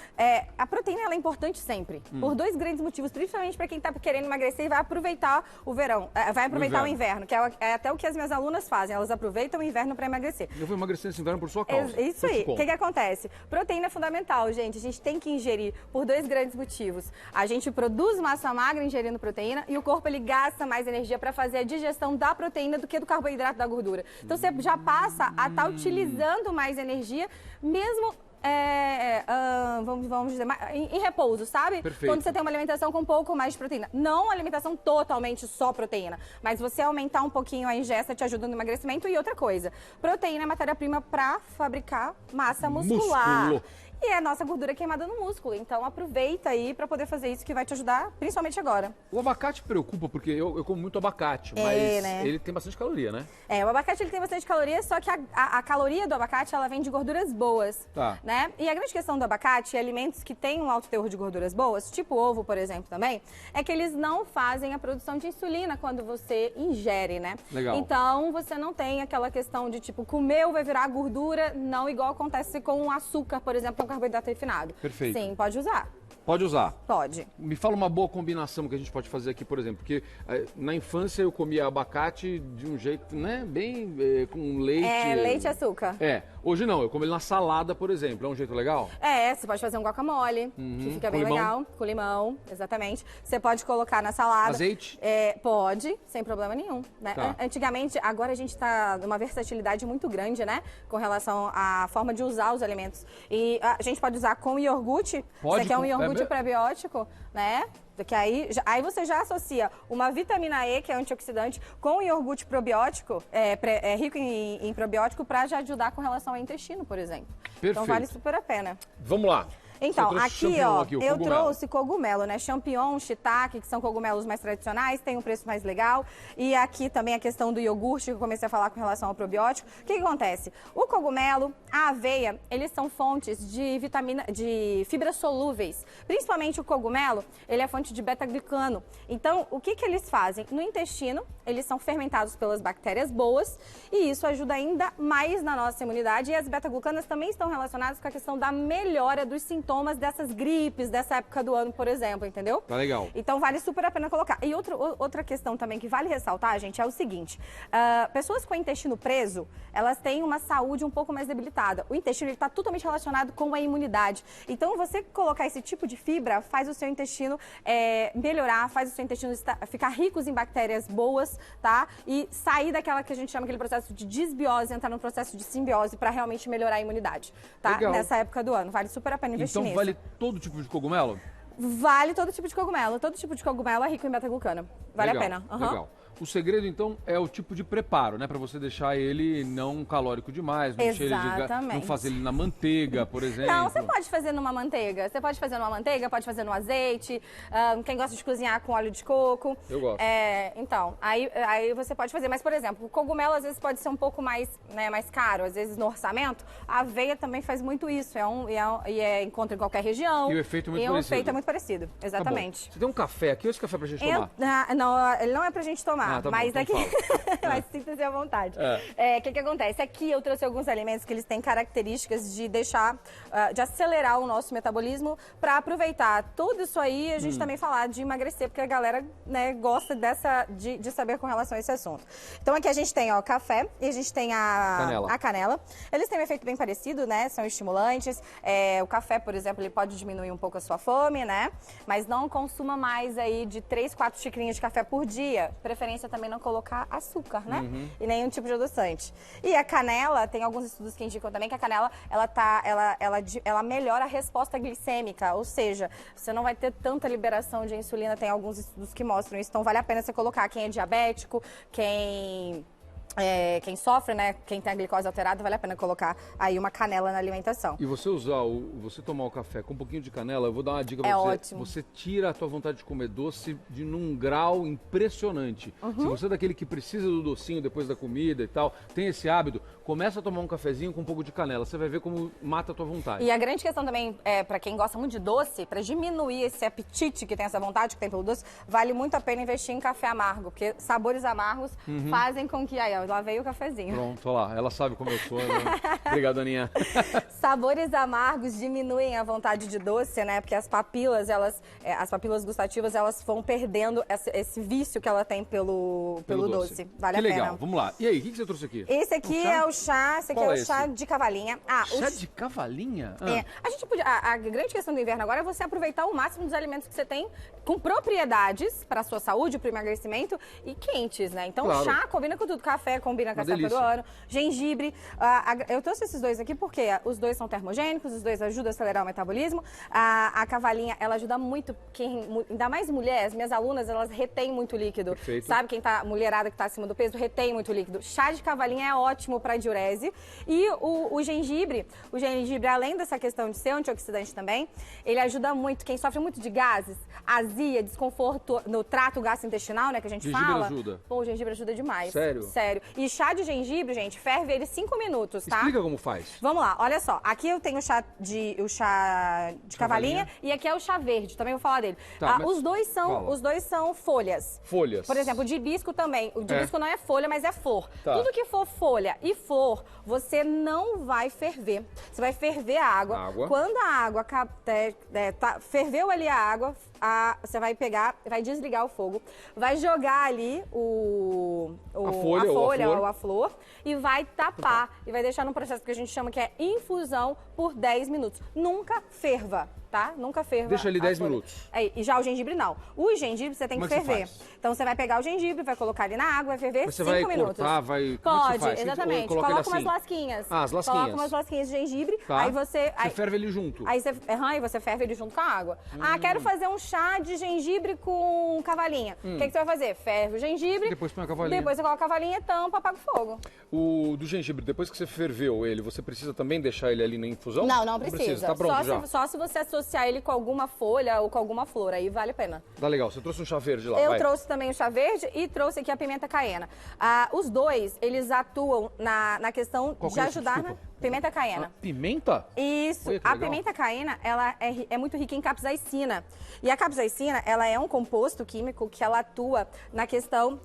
a proteína ela é importante sempre. Por dois grandes motivos, principalmente para quem está querendo emagrecer e vai aproveitar o verão. Vai aproveitar o inverno, que é até o que as minhas alunas fazem. Elas aproveitam o inverno para emagrecer. Eu vou emagrecer esse inverno por sua causa. Isso aí. O que acontece? Proteína é fundamental, gente. A gente tem que ingerir por dois grandes motivos. A gente produz massa magra ingerindo proteína e o corpo ele gasta mais energia para fazer a digestão da proteína do que do carboidrato da gordura. Então você já passa a estar utilizando mais energia, mesmo vamos dizer, em repouso, sabe? Perfeito. Quando você tem uma alimentação com um pouco mais de proteína. Não uma alimentação totalmente só proteína, mas você aumentar um pouquinho a ingesta te ajuda no emagrecimento. E outra coisa, proteína é matéria-prima para fabricar massa muscular. Músculo. E é a nossa gordura queimada no músculo. Então aproveita aí para poder fazer isso que vai te ajudar, principalmente agora. O abacate preocupa, porque eu como muito abacate, mas né? ele tem bastante caloria, né? O abacate ele tem bastante caloria, só que a caloria do abacate ela vem de gorduras boas, Tá. né? E a grande questão do abacate e alimentos que têm um alto teor de gorduras boas, tipo ovo, por exemplo, também, é que eles não fazem a produção de insulina quando você ingere, né? Legal. Então você não tem aquela questão de tipo comeu vai virar gordura, não igual acontece com o açúcar, por exemplo, que é um carboidrato refinado. Perfeito. Sim, pode usar. Pode usar. Pode. Me fala uma boa combinação que a gente pode fazer aqui, por exemplo, porque na infância eu comia abacate de um jeito, né, bem com leite. Leite e açúcar. Hoje não, eu como ele na salada, por exemplo, é um jeito legal? Você pode fazer um guacamole, que fica Com bem limão? legal, com limão, exatamente. Você pode colocar na salada. Azeite? Pode, sem problema nenhum, né? Tá. Antigamente, agora a gente tá numa versatilidade muito grande, né? Com relação à forma de usar os alimentos. E a gente pode usar com iogurte. Pode, Você quer um iogurte mesmo? prebiótico, né? Que aí você já associa uma vitamina E, que é antioxidante, com um iogurte probiótico, rico em probiótico, para já ajudar com relação ao intestino, por exemplo. Perfeito. Então vale super a pena. Vamos lá. Então, Você trouxe aqui, champignon ó, aqui, o eu cogumelo. trouxe cogumelo, né? Champignon, shiitake, que são cogumelos mais tradicionais, tem um preço mais legal. E aqui também a questão do iogurte, que eu comecei a falar com relação ao probiótico. O que acontece? O cogumelo, a aveia, eles são fontes de fibras solúveis. Principalmente o cogumelo, ele é fonte de beta-glicano. Então, o que eles fazem? No intestino, eles são fermentados pelas bactérias boas e isso ajuda ainda mais na nossa imunidade. E as beta-glucanas também estão relacionadas com a questão da melhora dos sintomas dessas gripes, dessa época do ano, por exemplo, entendeu? Tá legal. Então vale super a pena colocar. E outra questão também que vale ressaltar, gente, é o seguinte. Pessoas com o intestino preso, elas têm uma saúde um pouco mais debilitada. O intestino está totalmente relacionado com a imunidade. Então você colocar esse tipo de fibra faz o seu intestino melhorar, faz o seu intestino ficar rico em bactérias boas, tá? E sair daquela que a gente chama aquele processo de desbiose, entrar no processo de simbiose para realmente melhorar a imunidade, tá? Legal. Nessa época do ano. Vale super a pena investir Então nisso. vale todo tipo de cogumelo? Vale todo tipo de cogumelo. Todo tipo de cogumelo é rico em beta-glucana. Vale Legal, a pena. Aham. Legal. O segredo, então, é o tipo de preparo, né? Pra você deixar ele não calórico demais, não, Exatamente. não fazer ele na manteiga, por exemplo. Não, você pode fazer numa manteiga. Você pode fazer numa manteiga, pode fazer no azeite. Quem gosta de cozinhar com óleo de coco. Eu gosto. Então, aí você pode fazer. Mas, por exemplo, o cogumelo às vezes pode ser um pouco mais caro. Às vezes no orçamento. A aveia também faz muito isso. Encontra em qualquer região. E o efeito é muito E o parecido. efeito é muito parecido. Exatamente. Tá bom. Você tem um café aqui ou esse café pra gente tomar? Não, ele não é pra gente tomar. falar. Ah, tá bom, mas então aqui. Mas sinta-se à vontade. O que acontece? Aqui eu trouxe alguns alimentos que eles têm características de deixar, de acelerar o nosso metabolismo para aproveitar tudo isso aí e a gente também falar de emagrecer, porque a galera, né, gosta de saber com relação a esse assunto. Então aqui a gente tem, ó, café e a gente tem a canela. Eles têm um efeito bem parecido, né? São estimulantes. O café, por exemplo, ele pode diminuir um pouco a sua fome, né? Mas não consuma mais aí de 3, 4 xicrinhas de café por dia. Preferência também não colocar açúcar, né? E nenhum tipo de adoçante. E a canela, tem alguns estudos que indicam também que a canela, ela melhora a resposta glicêmica, ou seja, você não vai ter tanta liberação de insulina, tem alguns estudos que mostram isso, então vale a pena você colocar quem é diabético, quem sofre, né, quem tem a glicose alterada, vale a pena colocar aí uma canela na alimentação. E você você tomar o café com um pouquinho de canela, eu vou dar uma dica pra É você. ótimo. Você tira a tua vontade de comer doce num grau impressionante. Se você é daquele que precisa do docinho depois da comida e tal, tem esse hábito, começa a tomar um cafezinho com um pouco de canela. Você vai ver como mata a tua vontade. E a grande questão também, pra quem gosta muito de doce, pra diminuir esse apetite que tem, essa vontade que tem pelo doce, vale muito a pena investir em café amargo, porque sabores amargos fazem com que... Aí, ó, lá veio o cafezinho. Pronto, olha lá. Ela sabe como eu sou, né? Obrigado, Aninha. Sabores amargos diminuem a vontade de doce, né? Porque as papilas, as papilas gustativas, elas vão perdendo esse vício que ela tem pelo doce. Vale a pena. Que legal. Vamos lá. E aí, o que você trouxe aqui? Esse aqui é o chá, esse aqui Qual é é o chá esse? de cavalinha. Chá de cavalinha? A gente podia, a grande questão do inverno agora é você aproveitar o máximo dos alimentos que você tem com propriedades para a sua saúde, para o emagrecimento e quentes, né? Então, Claro. chá combina com tudo. Café combina com Uma açaí delícia. peruano, gengibre. Eu trouxe esses dois aqui porque os dois são termogênicos, os dois ajudam a acelerar o metabolismo. A cavalinha, ela ajuda muito, ainda mais mulheres, minhas alunas, elas retêm muito líquido. Perfeito. Sabe, mulherada que está acima do peso, retém muito líquido. Chá de cavalinha é ótimo para diurese. E o gengibre, além dessa questão de ser antioxidante também, ele ajuda muito, quem sofre muito de gases, azia, desconforto no trato gastrointestinal, né, que a gente Gengibre fala. ajuda? Pô, o gengibre ajuda demais. Sério? Sério. E chá de gengibre, gente, ferve ele 5 minutos, tá? Explica como faz. Vamos lá, olha só. Aqui eu tenho o chá de cavalinha e aqui é o chá verde, também vou falar dele. Tá, mas os dois fala. são folhas. Folhas. Por exemplo, o de hibisco também. O de hibisco não é folha, mas é flor. Tá. Tudo que for folha e flor, você não vai ferver. Você vai ferver a água. Água. Quando a água ferveu ali a água, você vai pegar, vai desligar o fogo, vai jogar ali A folha ou a flor. e vai tapar. E vai deixar num processo que a gente chama que é infusão por 10 minutos. Nunca ferva, tá? Nunca ferva. Deixa ali a 10 folha. minutos. E já o gengibre não. O gengibre você tem Como que é que você ferver. faz? Então você vai pegar o gengibre, vai colocar ali na água, vai ferver Mas você 5 vai minutos. cortar, como é que você Pode, faz? exatamente. Coloca ele Coloca umas assim? lasquinhas. Ah, as lasquinhas. Coloca umas lasquinhas de gengibre, Tá. aí você... Você ferve ele junto. Aí você ferve ele junto com a água. Quero fazer um chá de gengibre com cavalinha. O que você vai fazer? Ferve o gengibre. Depois põe a cavalinha. Depois você coloca a cavalinha, tampa, apaga o fogo. O do gengibre, depois que você ferveu ele, você precisa também deixar ele ali na infusão? Não precisa. Tá pronto já. Só se você associar ele com alguma folha ou com alguma flor, aí vale a pena. Tá legal. Você trouxe um chá verde lá, Eu vai. trouxe também o chá verde e trouxe aqui a pimenta caiena. Os dois, eles atuam na questão Qual de que é isso? ajudar Desculpa. na pimenta caiena. Pimenta? Isso. Olha que A legal. pimenta caiena, ela é muito rica em capsaicina. E a capsaicina, ela é um composto químico que ela atua na questão,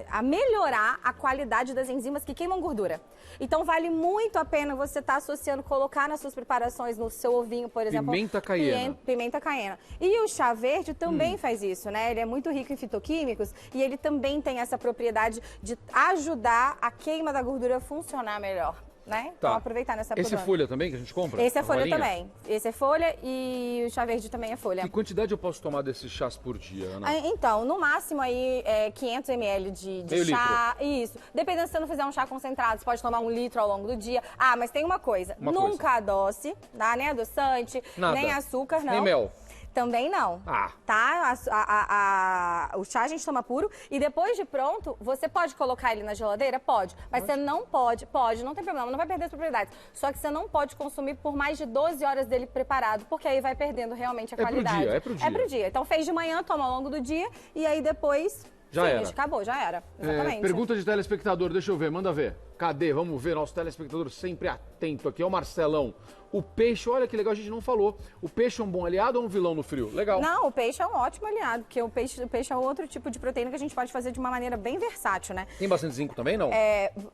a melhorar a qualidade das enzimas que queimam gordura. Então, vale muito a pena você estar associando, colocar nas suas preparações, no seu ovinho, por exemplo. Pimenta caiena. Pimenta caiena. E o chá verde também faz isso, né? Ele é muito rico em fitoquímicos e ele também tem essa propriedade de ajudar a queima da gordura a funcionar melhor. Né? Então, aproveitar nessa Esse é produção. folha também que a gente compra? Esse é folha Valinha? também. Esse é folha e o chá verde também é folha. Que quantidade eu posso tomar desses chás por dia, Ana? Então, no máximo aí 500 ml de Meio chá. Isso. Dependendo se você não fizer um chá concentrado, você pode tomar 1 litro ao longo do dia. Mas tem uma coisa. Nunca adoce, tá? Nem adoçante, Nada. nem açúcar, não. Nem mel. Também não. Tá? O chá a gente toma puro e depois de pronto, você pode colocar ele na geladeira? Pode. Mas você não pode, não tem problema, não vai perder as propriedades. Só que você não pode consumir por mais de 12 horas dele preparado, porque aí vai perdendo realmente a qualidade. É pro dia. É pro dia. Então fez de manhã, toma ao longo do dia e aí depois... Já era. Acabou, já era. Exatamente. Pergunta de telespectador, deixa eu ver, manda ver. Cadê? Vamos ver, nosso telespectador sempre atento aqui. É o Marcelão. O peixe, olha que legal, a gente não falou. O peixe é um bom aliado ou um vilão no frio? Legal. Não, o peixe é um ótimo aliado, porque o peixe é outro tipo de proteína que a gente pode fazer de uma maneira bem versátil, né? Tem bastante zinco também, não?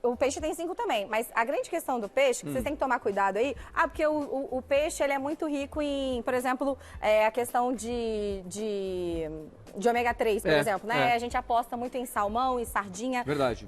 O peixe tem zinco também, mas a grande questão do peixe, que vocês têm que tomar cuidado aí, porque o peixe ele é muito rico em, por exemplo, a questão de ômega 3, por exemplo, né? A gente aposta muito em salmão e sardinha. Verdade.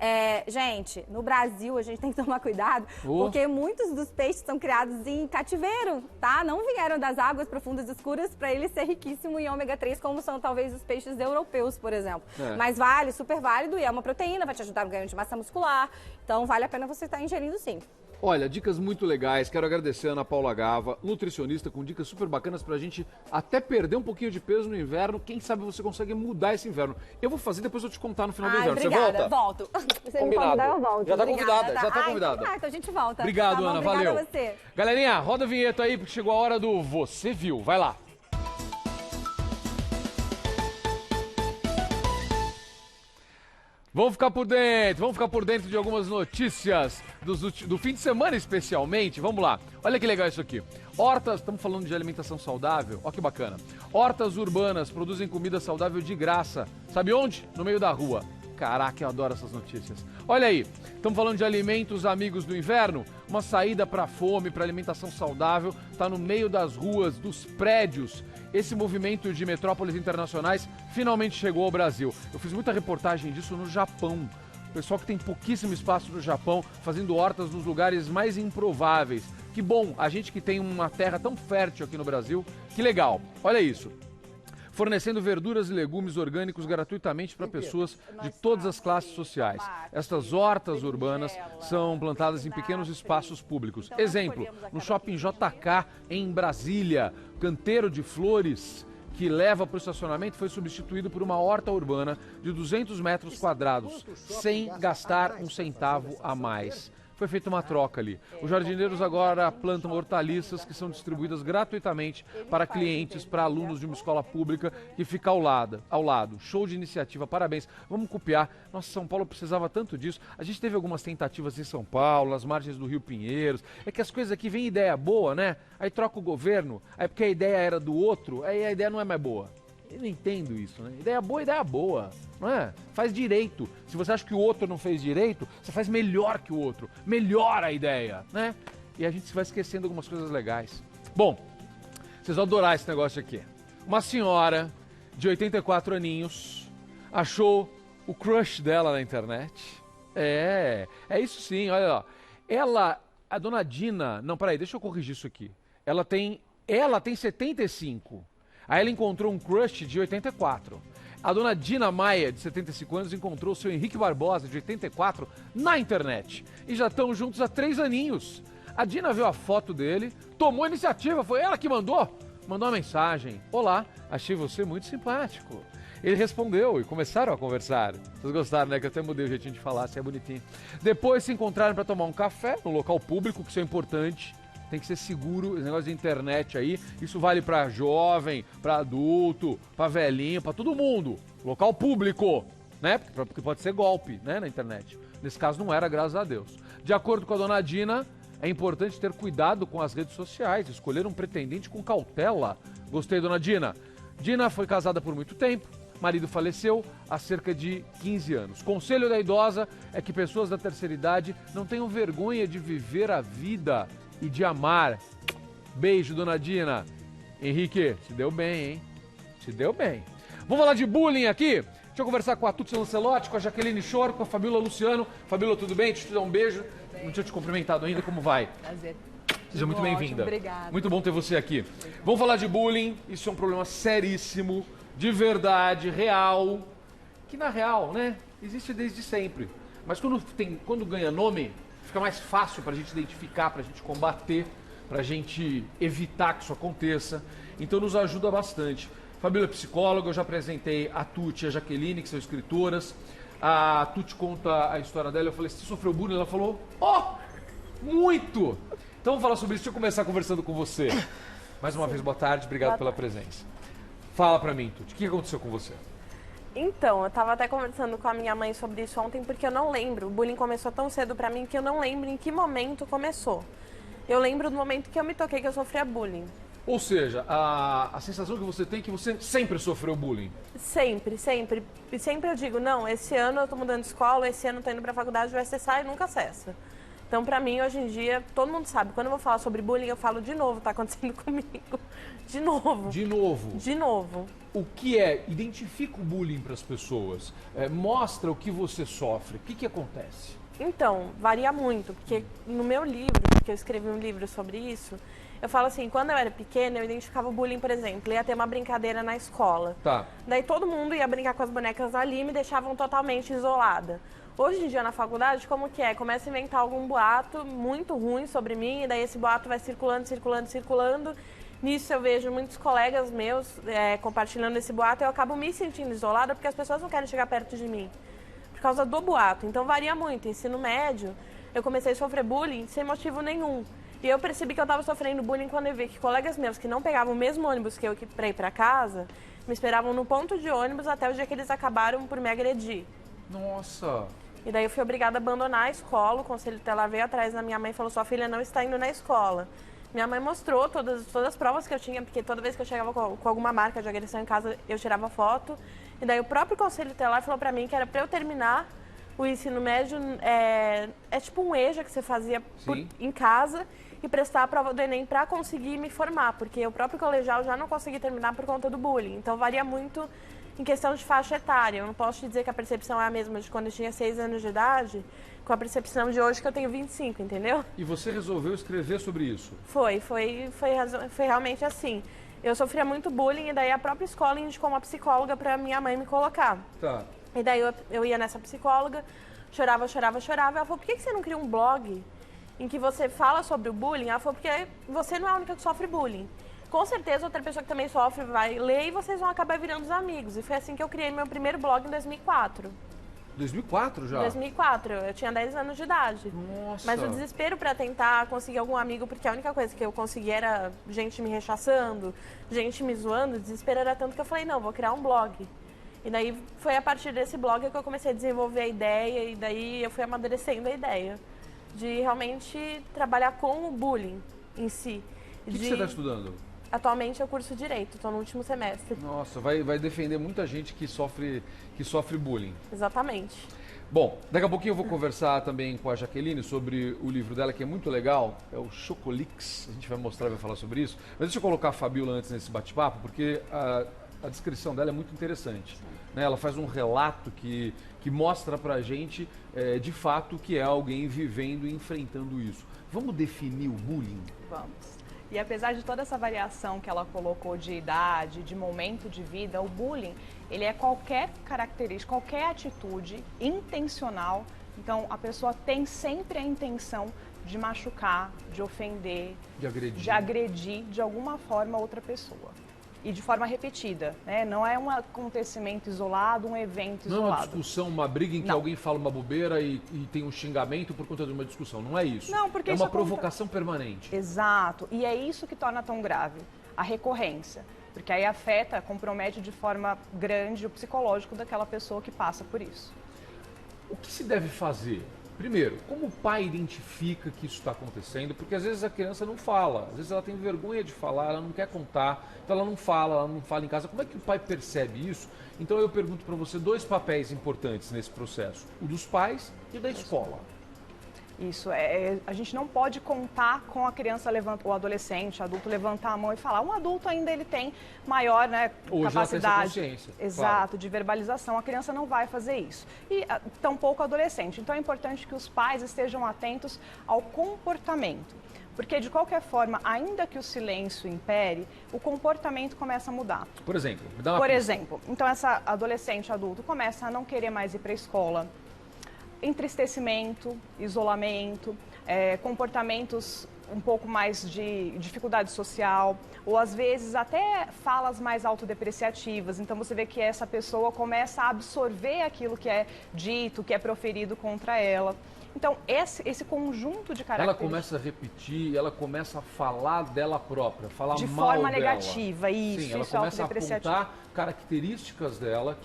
Gente, no Brasil a gente tem que tomar cuidado, porque muitos dos peixes são criados em cativeiro, tá? Não vieram das águas profundas e escuras para ele ser riquíssimo em ômega 3, como são talvez os peixes europeus, por exemplo. Mas vale, super válido, e é uma proteína, vai te ajudar no ganho de massa muscular. Então vale a pena você estar ingerindo sim. Olha, dicas muito legais. Quero agradecer a Ana Paula Gava, nutricionista, com dicas super bacanas pra gente até perder um pouquinho de peso no inverno. Quem sabe você consegue mudar esse inverno. Eu vou fazer, depois eu te contar no final do inverno. Obrigada, Você volta? volto. Você Combinado. me convidar, eu volto. Já tá Obrigada, convidada, já tá convidada. Então a gente volta. Obrigado, Tá bom? Ana, Obrigada valeu. a você. Galerinha, roda a vinheta aí, porque chegou a hora do Você Viu. Vai lá. Vamos ficar por dentro de algumas notícias do fim de semana especialmente. Vamos lá, olha que legal isso aqui. Hortas, estamos falando de alimentação saudável, olha que bacana. Hortas urbanas produzem comida saudável de graça. Sabe onde? No meio da rua. Caraca, eu adoro essas notícias. Olha aí, estamos falando de alimentos amigos do inverno. Uma saída para a fome, para alimentação saudável, está no meio das ruas, dos prédios. Esse movimento de metrópoles internacionais finalmente chegou ao Brasil. Eu fiz muita reportagem disso no Japão. O pessoal que tem pouquíssimo espaço no Japão, fazendo hortas nos lugares mais improváveis. Que bom, a gente que tem uma terra tão fértil aqui no Brasil, que legal. Olha isso. Fornecendo verduras e legumes orgânicos gratuitamente para pessoas de todas as classes sociais. Estas hortas urbanas são plantadas em pequenos espaços públicos. Exemplo, no Shopping JK, em Brasília, canteiro de flores que leva para o estacionamento foi substituído por uma horta urbana de 200 metros quadrados, sem gastar um centavo a mais. Foi feita uma troca ali. Os jardineiros agora plantam hortaliças que são distribuídas gratuitamente para clientes, para alunos de uma escola pública que fica ao lado. Show de iniciativa, parabéns. Vamos copiar. Nossa, São Paulo precisava tanto disso. A gente teve algumas tentativas em São Paulo, nas margens do Rio Pinheiros. É que as coisas aqui vem ideia boa, né? Aí troca o governo, aí porque a ideia era do outro, aí a ideia não é mais boa. Eu não entendo isso, né? Ideia boa, não é? Faz direito. Se você acha que o outro não fez direito, você faz melhor que o outro. Melhora a ideia, né? E a gente vai esquecendo algumas coisas legais. Bom, vocês vão adorar esse negócio aqui. Uma senhora de 84 aninhos achou o crush dela na internet. É isso sim, olha lá. A dona Dina... Não, peraí, deixa eu corrigir isso aqui. Ela tem 75. Aí ela encontrou um crush de 84. A dona Dina Maia, de 75 anos, encontrou o seu Henrique Barbosa, de 84, na internet. E já estão juntos há 3 aninhos. A Dina viu a foto dele, tomou a iniciativa, foi ela que mandou uma mensagem. Olá, achei você muito simpático. Ele respondeu e começaram a conversar. Vocês gostaram, né? Que eu até mudei o jeitinho de falar, assim é bonitinho. Depois se encontraram para tomar um café no local público, que isso é importante. Tem que ser seguro, esse negócio de internet aí, isso vale pra jovem, pra adulto, pra velhinho, pra todo mundo. Local público, né? Porque pode ser golpe, né, na internet. Nesse caso não era, graças a Deus. De acordo com a dona Dina, é importante ter cuidado com as redes sociais, escolher um pretendente com cautela. Gostei, dona Dina. Dina foi casada por muito tempo, marido faleceu há cerca de 15 anos. Conselho da idosa é que pessoas da terceira idade não tenham vergonha de viver a vida e de amar. Beijo, dona Dina. Henrique, se deu bem, hein? Se deu bem. Vamos falar de bullying aqui? Deixa eu conversar com a Tuti Lancelotti, com a Jaqueline Chor, com a Fabíola Luciano. Fabíola, tudo bem? Deixa eu te dar um beijo. Não tinha te cumprimentado ainda, como vai? Prazer. Seja muito bem-vinda. Obrigada. Muito bom ter você aqui. Vamos falar de bullying. Isso é um problema seríssimo, de verdade, real. Que na real, né, existe desde sempre. Mas quando ganha nome, fica mais fácil para a gente identificar, para a gente combater, para a gente evitar que isso aconteça. Então nos ajuda bastante. Fabíola é psicóloga, eu já apresentei a Tuti e a Jaqueline, que são escritoras. A Tuti conta a história dela, eu falei, você sofreu bullying? Ela falou, muito! Então vamos falar sobre isso, deixa eu começar conversando com você. Mais uma vez, boa tarde, obrigado pela presença. Fala pra mim, Tuti, o que aconteceu com você? Então, eu tava até conversando com a minha mãe sobre isso ontem, porque eu não lembro. O bullying começou tão cedo pra mim que eu não lembro em que momento começou. Eu lembro do momento que eu me toquei que eu sofria bullying. Ou seja, a sensação que você tem é que você sempre sofreu bullying. Sempre, sempre. E sempre eu digo, não, esse ano eu tô mudando de escola, esse ano eu tô indo pra faculdade, vai acessar e nunca acessa. Então, pra mim, hoje em dia, todo mundo sabe, quando eu vou falar sobre bullying, eu falo de novo, tá acontecendo comigo. De novo. De novo. De novo. O que é? Identifica o bullying para as pessoas. Mostra o que você sofre. O que acontece? Então, varia muito, porque no meu livro, porque eu escrevi um livro sobre isso, eu falo assim, quando eu era pequena, eu identificava o bullying, por exemplo, ia ter uma brincadeira na escola. Tá. Daí todo mundo ia brincar com as bonecas ali e me deixavam totalmente isolada. Hoje em dia, na faculdade, como que é? Começa a inventar algum boato muito ruim sobre mim, e daí esse boato vai circulando, circulando, circulando. Nisso eu vejo muitos colegas meus compartilhando esse boato e eu acabo me sentindo isolada porque as pessoas não querem chegar perto de mim. Por causa do boato. Então varia muito. Ensino médio, eu comecei a sofrer bullying sem motivo nenhum. E eu percebi que eu estava sofrendo bullying quando eu vi que colegas meus que não pegavam o mesmo ônibus que eu para ir para casa, me esperavam no ponto de ônibus até o dia que eles acabaram por me agredir. Nossa! E daí eu fui obrigada a abandonar a escola, o conselho tutelar veio atrás da minha mãe e falou, sua filha não está indo na escola. Minha mãe mostrou todas as provas que eu tinha, porque toda vez que eu chegava com alguma marca de agressão em casa, eu tirava foto. E daí o próprio conselho tutelar falou pra mim que era pra eu terminar o ensino médio, é tipo um EJA que você fazia em casa e prestar a prova do Enem pra conseguir me formar, porque o próprio colegial já não consegui terminar por conta do bullying. Então varia muito em questão de faixa etária. Eu não posso te dizer que a percepção é a mesma de quando eu tinha 6 anos de idade com a percepção de hoje que eu tenho 25, entendeu? E você resolveu escrever sobre isso? Foi realmente assim. Eu sofria muito bullying e daí a própria escola indicou uma psicóloga pra minha mãe me colocar. Tá. E daí eu ia nessa psicóloga, chorava. Ela falou, por que você não cria um blog em que você fala sobre o bullying? Ela falou, porque você não é a única que sofre bullying. Com certeza outra pessoa que também sofre vai ler e vocês vão acabar virando os amigos. E foi assim que eu criei meu primeiro blog em 2004. 2004 já? 2004, eu tinha 10 anos de idade. Nossa! Mas o desespero pra tentar conseguir algum amigo, porque a única coisa que eu consegui era gente me rechaçando, gente me zoando, o desespero era tanto que eu falei, não, vou criar um blog. E daí foi a partir desse blog que eu comecei a desenvolver a ideia e daí eu fui amadurecendo a ideia de realmente trabalhar com o bullying em si. O que você está estudando? Atualmente eu curso Direito, estou no último semestre. Nossa, vai defender muita gente que sofre bullying. Exatamente. Bom, daqui a pouquinho eu vou conversar também com a Jaqueline sobre o livro dela, que é muito legal, é o Chocolix. A gente vai mostrar e vai falar sobre isso. Mas deixa eu colocar a Fabiola antes nesse bate-papo, porque a descrição dela é muito interessante. Né? Ela faz um relato que mostra pra gente, de fato, que é alguém vivendo e enfrentando isso. Vamos definir o bullying? Vamos. E apesar de toda essa variação que ela colocou de idade, de momento de vida, o bullying, ele é qualquer característica, qualquer atitude intencional. Então, a pessoa tem sempre a intenção de machucar, de ofender, de agredir de alguma forma outra pessoa. E de forma repetida, né? Não é um acontecimento isolado, um evento isolado. Não é uma discussão, uma briga em que alguém fala uma bobeira e tem um xingamento por conta de uma discussão. Não é isso. Não, porque é isso uma provocação permanente. Exato. E é isso que torna tão grave a recorrência. Porque aí afeta, compromete de forma grande o psicológico daquela pessoa que passa por isso. O que se deve fazer? Primeiro, como o pai identifica que isso está acontecendo? Porque às vezes a criança não fala, às vezes ela tem vergonha de falar, ela não quer contar, então ela não fala em casa. Como é que o pai percebe isso? Então eu pergunto para você 2 papéis importantes nesse processo, o dos pais e da escola. Isso, a gente não pode contar com a criança, o adolescente, o adulto levantar a mão e falar. Um adulto ainda ele tem maior, né, hoje capacidade, ela tem essa consciência, exato, claro, de verbalização. A criança não vai fazer isso. E tampouco o adolescente. Então é importante que os pais estejam atentos ao comportamento. Porque, de qualquer forma, ainda que o silêncio impere, o comportamento começa a mudar. Por exemplo, me dá uma Por pista. exemplo, então essa adolescente, adulto, começa a não querer mais ir para a escola. Entristecimento, isolamento, comportamentos um pouco mais de dificuldade social, ou às vezes até falas mais autodepreciativas. Então você vê que essa pessoa começa a absorver aquilo que é dito, que é proferido contra ela. Então esse conjunto de características... Ela começa a repetir, ela começa a falar dela própria, falar de mal forma dela. negativa, isso. Sim, ela isso começa a autodepreciativo. apontar características dela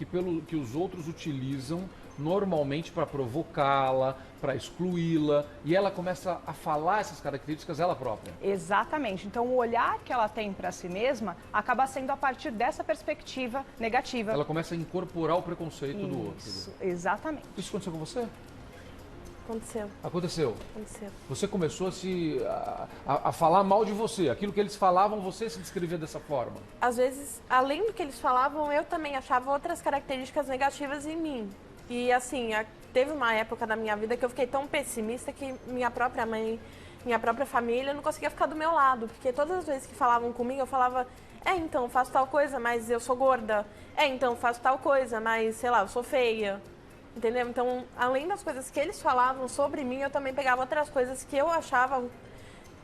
que os outros utilizam normalmente para provocá-la, para excluí-la, e ela começa a falar essas características ela própria. Exatamente. Então, o olhar que ela tem para si mesma acaba sendo a partir dessa perspectiva negativa. Ela começa a incorporar o preconceito do outro. Isso, exatamente. Isso aconteceu com você? Aconteceu. Aconteceu. Aconteceu. Você começou a falar mal de você. Aquilo que eles falavam, você se descrevia dessa forma. Às vezes, além do que eles falavam, eu também achava outras características negativas em mim. E assim, teve uma época da minha vida que eu fiquei tão pessimista que minha própria mãe, minha própria família não conseguia ficar do meu lado. Porque todas as vezes que falavam comigo, eu falava, então, faço tal coisa, mas eu sou gorda. Então, faço tal coisa, mas, sei lá, eu sou feia. Entendeu? Então, além das coisas que eles falavam sobre mim, eu também pegava outras coisas que eu achava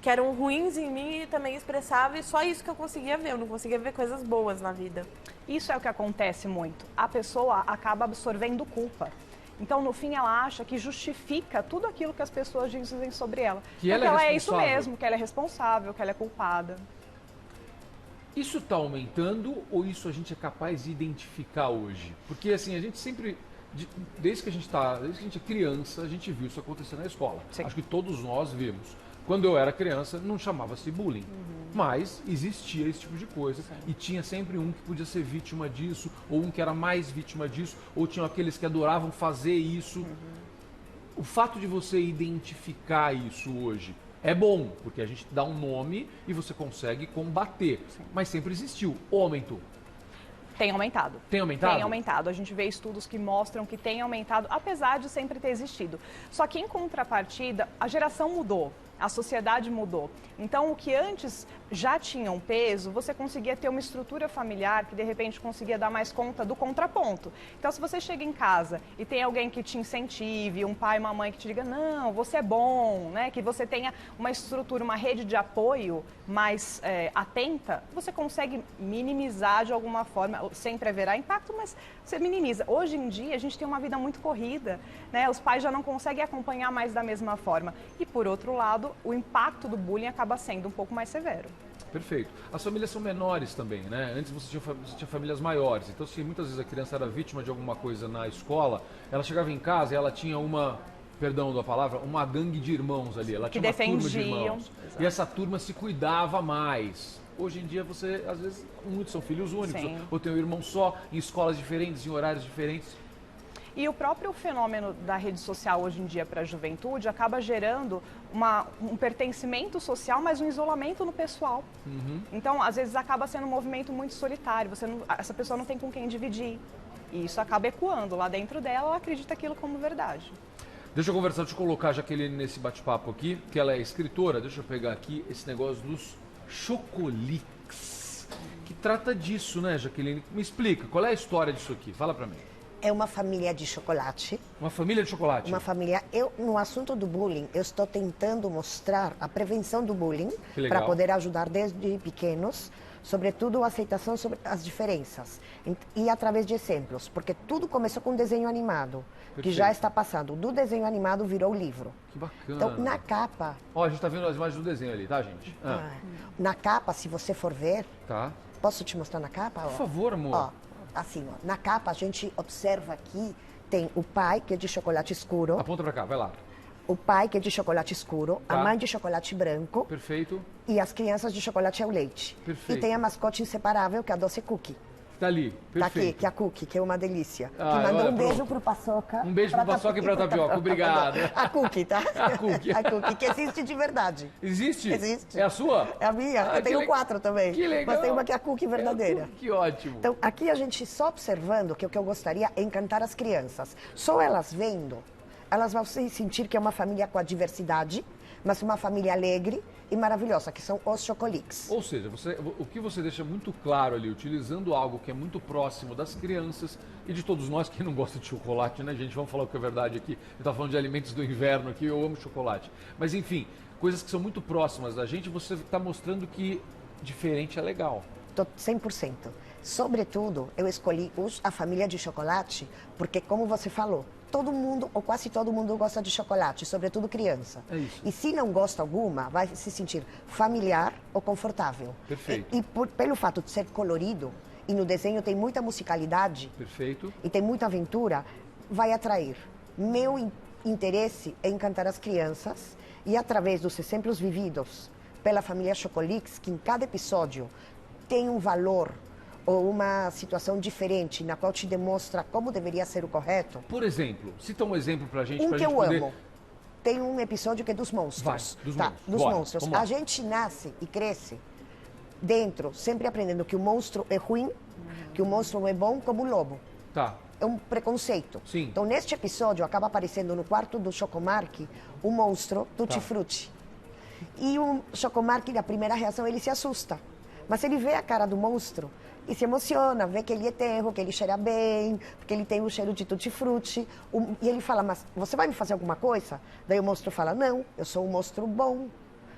que eram ruins em mim e também expressava, e só isso que eu conseguia ver. Eu não conseguia ver coisas boas na vida. Isso é o que acontece muito. A pessoa acaba absorvendo culpa. Então, no fim, ela acha que justifica tudo aquilo que as pessoas dizem sobre ela. Que ela é isso mesmo, que ela é responsável, que ela é culpada. Isso está aumentando ou isso a gente é capaz de identificar hoje? Porque assim, a gente sempre... Desde que a gente é criança, a gente viu isso acontecer na escola. Sim. Acho que todos nós vimos. Quando eu era criança, não chamava-se bullying. Mas existia esse tipo de coisa. Sim. E tinha sempre um que podia ser vítima disso, ou um que era mais vítima disso, ou tinham aqueles que adoravam fazer isso. O fato de você identificar isso hoje é bom, porque a gente dá um nome e você consegue combater. Sim. Mas sempre existiu. Ou aumentou? Tem aumentado. Tem aumentado? Tem aumentado. A gente vê estudos que mostram que tem aumentado, apesar de sempre ter existido. Só que, em contrapartida, a geração mudou. A sociedade mudou. Então, o que antes já tinha um peso, você conseguia ter uma estrutura familiar que, de repente, conseguia dar mais conta do contraponto. Então, se você chega em casa e tem alguém que te incentive, um pai, uma mãe que te diga, não, você é bom, né? Que você tenha uma estrutura, uma rede de apoio mais atenta, você consegue minimizar de alguma forma. Sempre haverá impacto, mas você minimiza. Hoje em dia, a gente tem uma vida muito corrida, né? Os pais já não conseguem acompanhar mais da mesma forma. E, por outro lado, o impacto do bullying acaba sendo um pouco mais severo. Perfeito. As famílias são menores também, né? Antes você tinha famílias maiores. Então, se muitas vezes a criança era vítima de alguma coisa na escola, ela chegava em casa e ela tinha perdão da palavra, uma gangue de irmãos ali. Ela tinha uma turma de irmãos. Exato. E essa turma se cuidava mais. Hoje em dia, às vezes, muitos são filhos únicos, Sim. ou tem um irmão só, em escolas diferentes, em horários diferentes. E o próprio fenômeno da rede social hoje em dia para a juventude acaba gerando um pertencimento social, mas um isolamento no pessoal. Então, às vezes, acaba sendo um movimento muito solitário. Essa pessoa não tem com quem dividir. E isso acaba ecoando lá dentro dela, ela acredita aquilo como verdade. Deixa eu colocar a Jaqueline nesse bate-papo aqui, que ela é escritora. Deixa eu pegar aqui esse negócio dos Chocolix, que trata disso, né, Jaqueline? Me explica, qual é a história disso aqui? Fala pra mim. É uma família de chocolate. Uma família de chocolate? Uma família. No assunto do bullying, eu estou tentando mostrar a prevenção do bullying para poder ajudar desde pequenos, sobretudo a aceitação sobre as diferenças e através de exemplos, porque tudo começou com um desenho animado, que já está passando. Do desenho animado virou livro. Que bacana. Então, na capa... Ó, a gente está vendo as imagens do desenho ali, tá, gente? Na capa, se você for ver... Tá. Posso te mostrar na capa? Por favor, amor. Ó, assim, ó, na capa a gente observa aqui, tem o pai, que é de chocolate escuro. Aponta pra cá, vai lá. O pai, que é de chocolate escuro, Tá. a mãe de chocolate branco. Perfeito. E as crianças de chocolate ao leite. Perfeito. E tem a mascote inseparável, que é a Doce Cookie. Tá ali, perfeito. Tá aqui, que é a Cookie, que é uma delícia. Ah, que mandou olha, um beijo pronto. pro Paçoca. Um beijo pro Paçoca e pra Tapioca, obrigado. A Cookie, tá? A Cookie. A Cookie, que existe de verdade. Existe? Existe. É a sua? É a minha. Ah, eu tenho que 4 também. Que legal. Mas tem uma que é a Cookie verdadeira. É a Cookie, que ótimo. Então, aqui a gente só observando, que o que eu gostaria é encantar as crianças. Só elas vendo, elas vão se sentir que é uma família com a diversidade, mas uma família alegre e maravilhosa, que são os Chocolix. Ou seja, o que você deixa muito claro ali, utilizando algo que é muito próximo das crianças e de todos nós que não gosta de chocolate, né, gente? Vamos falar o que é verdade aqui. Eu estava falando de alimentos do inverno aqui, eu amo chocolate. Mas, enfim, coisas que são muito próximas da gente, você está mostrando que diferente é legal. 100%. Sobretudo, eu escolhi a família de chocolate, porque, como você falou, todo mundo, ou quase todo mundo, gosta de chocolate, sobretudo criança. É isso. E se não gosta alguma, vai se sentir familiar ou confortável. Perfeito. E pelo fato de ser colorido, e no desenho tem muita musicalidade, Perfeito. e tem muita aventura, vai atrair. Meu interesse é encantar as crianças e, através dos exemplos vividos pela família Chocolix, que em cada episódio tem um valor ou uma situação diferente na qual te demonstra como deveria ser o correto. Por exemplo, cita um exemplo pra gente. Um pra que gente eu poder... amo. Tem um episódio que é dos monstros. Vai, dos monstros. Dos Bora, monstros. vamos lá. A gente nasce e cresce dentro, sempre aprendendo que o monstro é ruim, que o monstro não é bom, como o lobo. Tá. É um preconceito. Sim. Então, neste episódio, acaba aparecendo no quarto do Chocomark o monstro Tutti Frutti. E o Chocomark, na primeira reação, ele se assusta. Mas ele vê a cara do monstro e se emociona, vê que ele é tenro, que ele cheira bem, que ele tem o cheiro de Tutti Frutti. E ele fala, mas você vai me fazer alguma coisa? Daí o monstro fala, não, eu sou um monstro bom.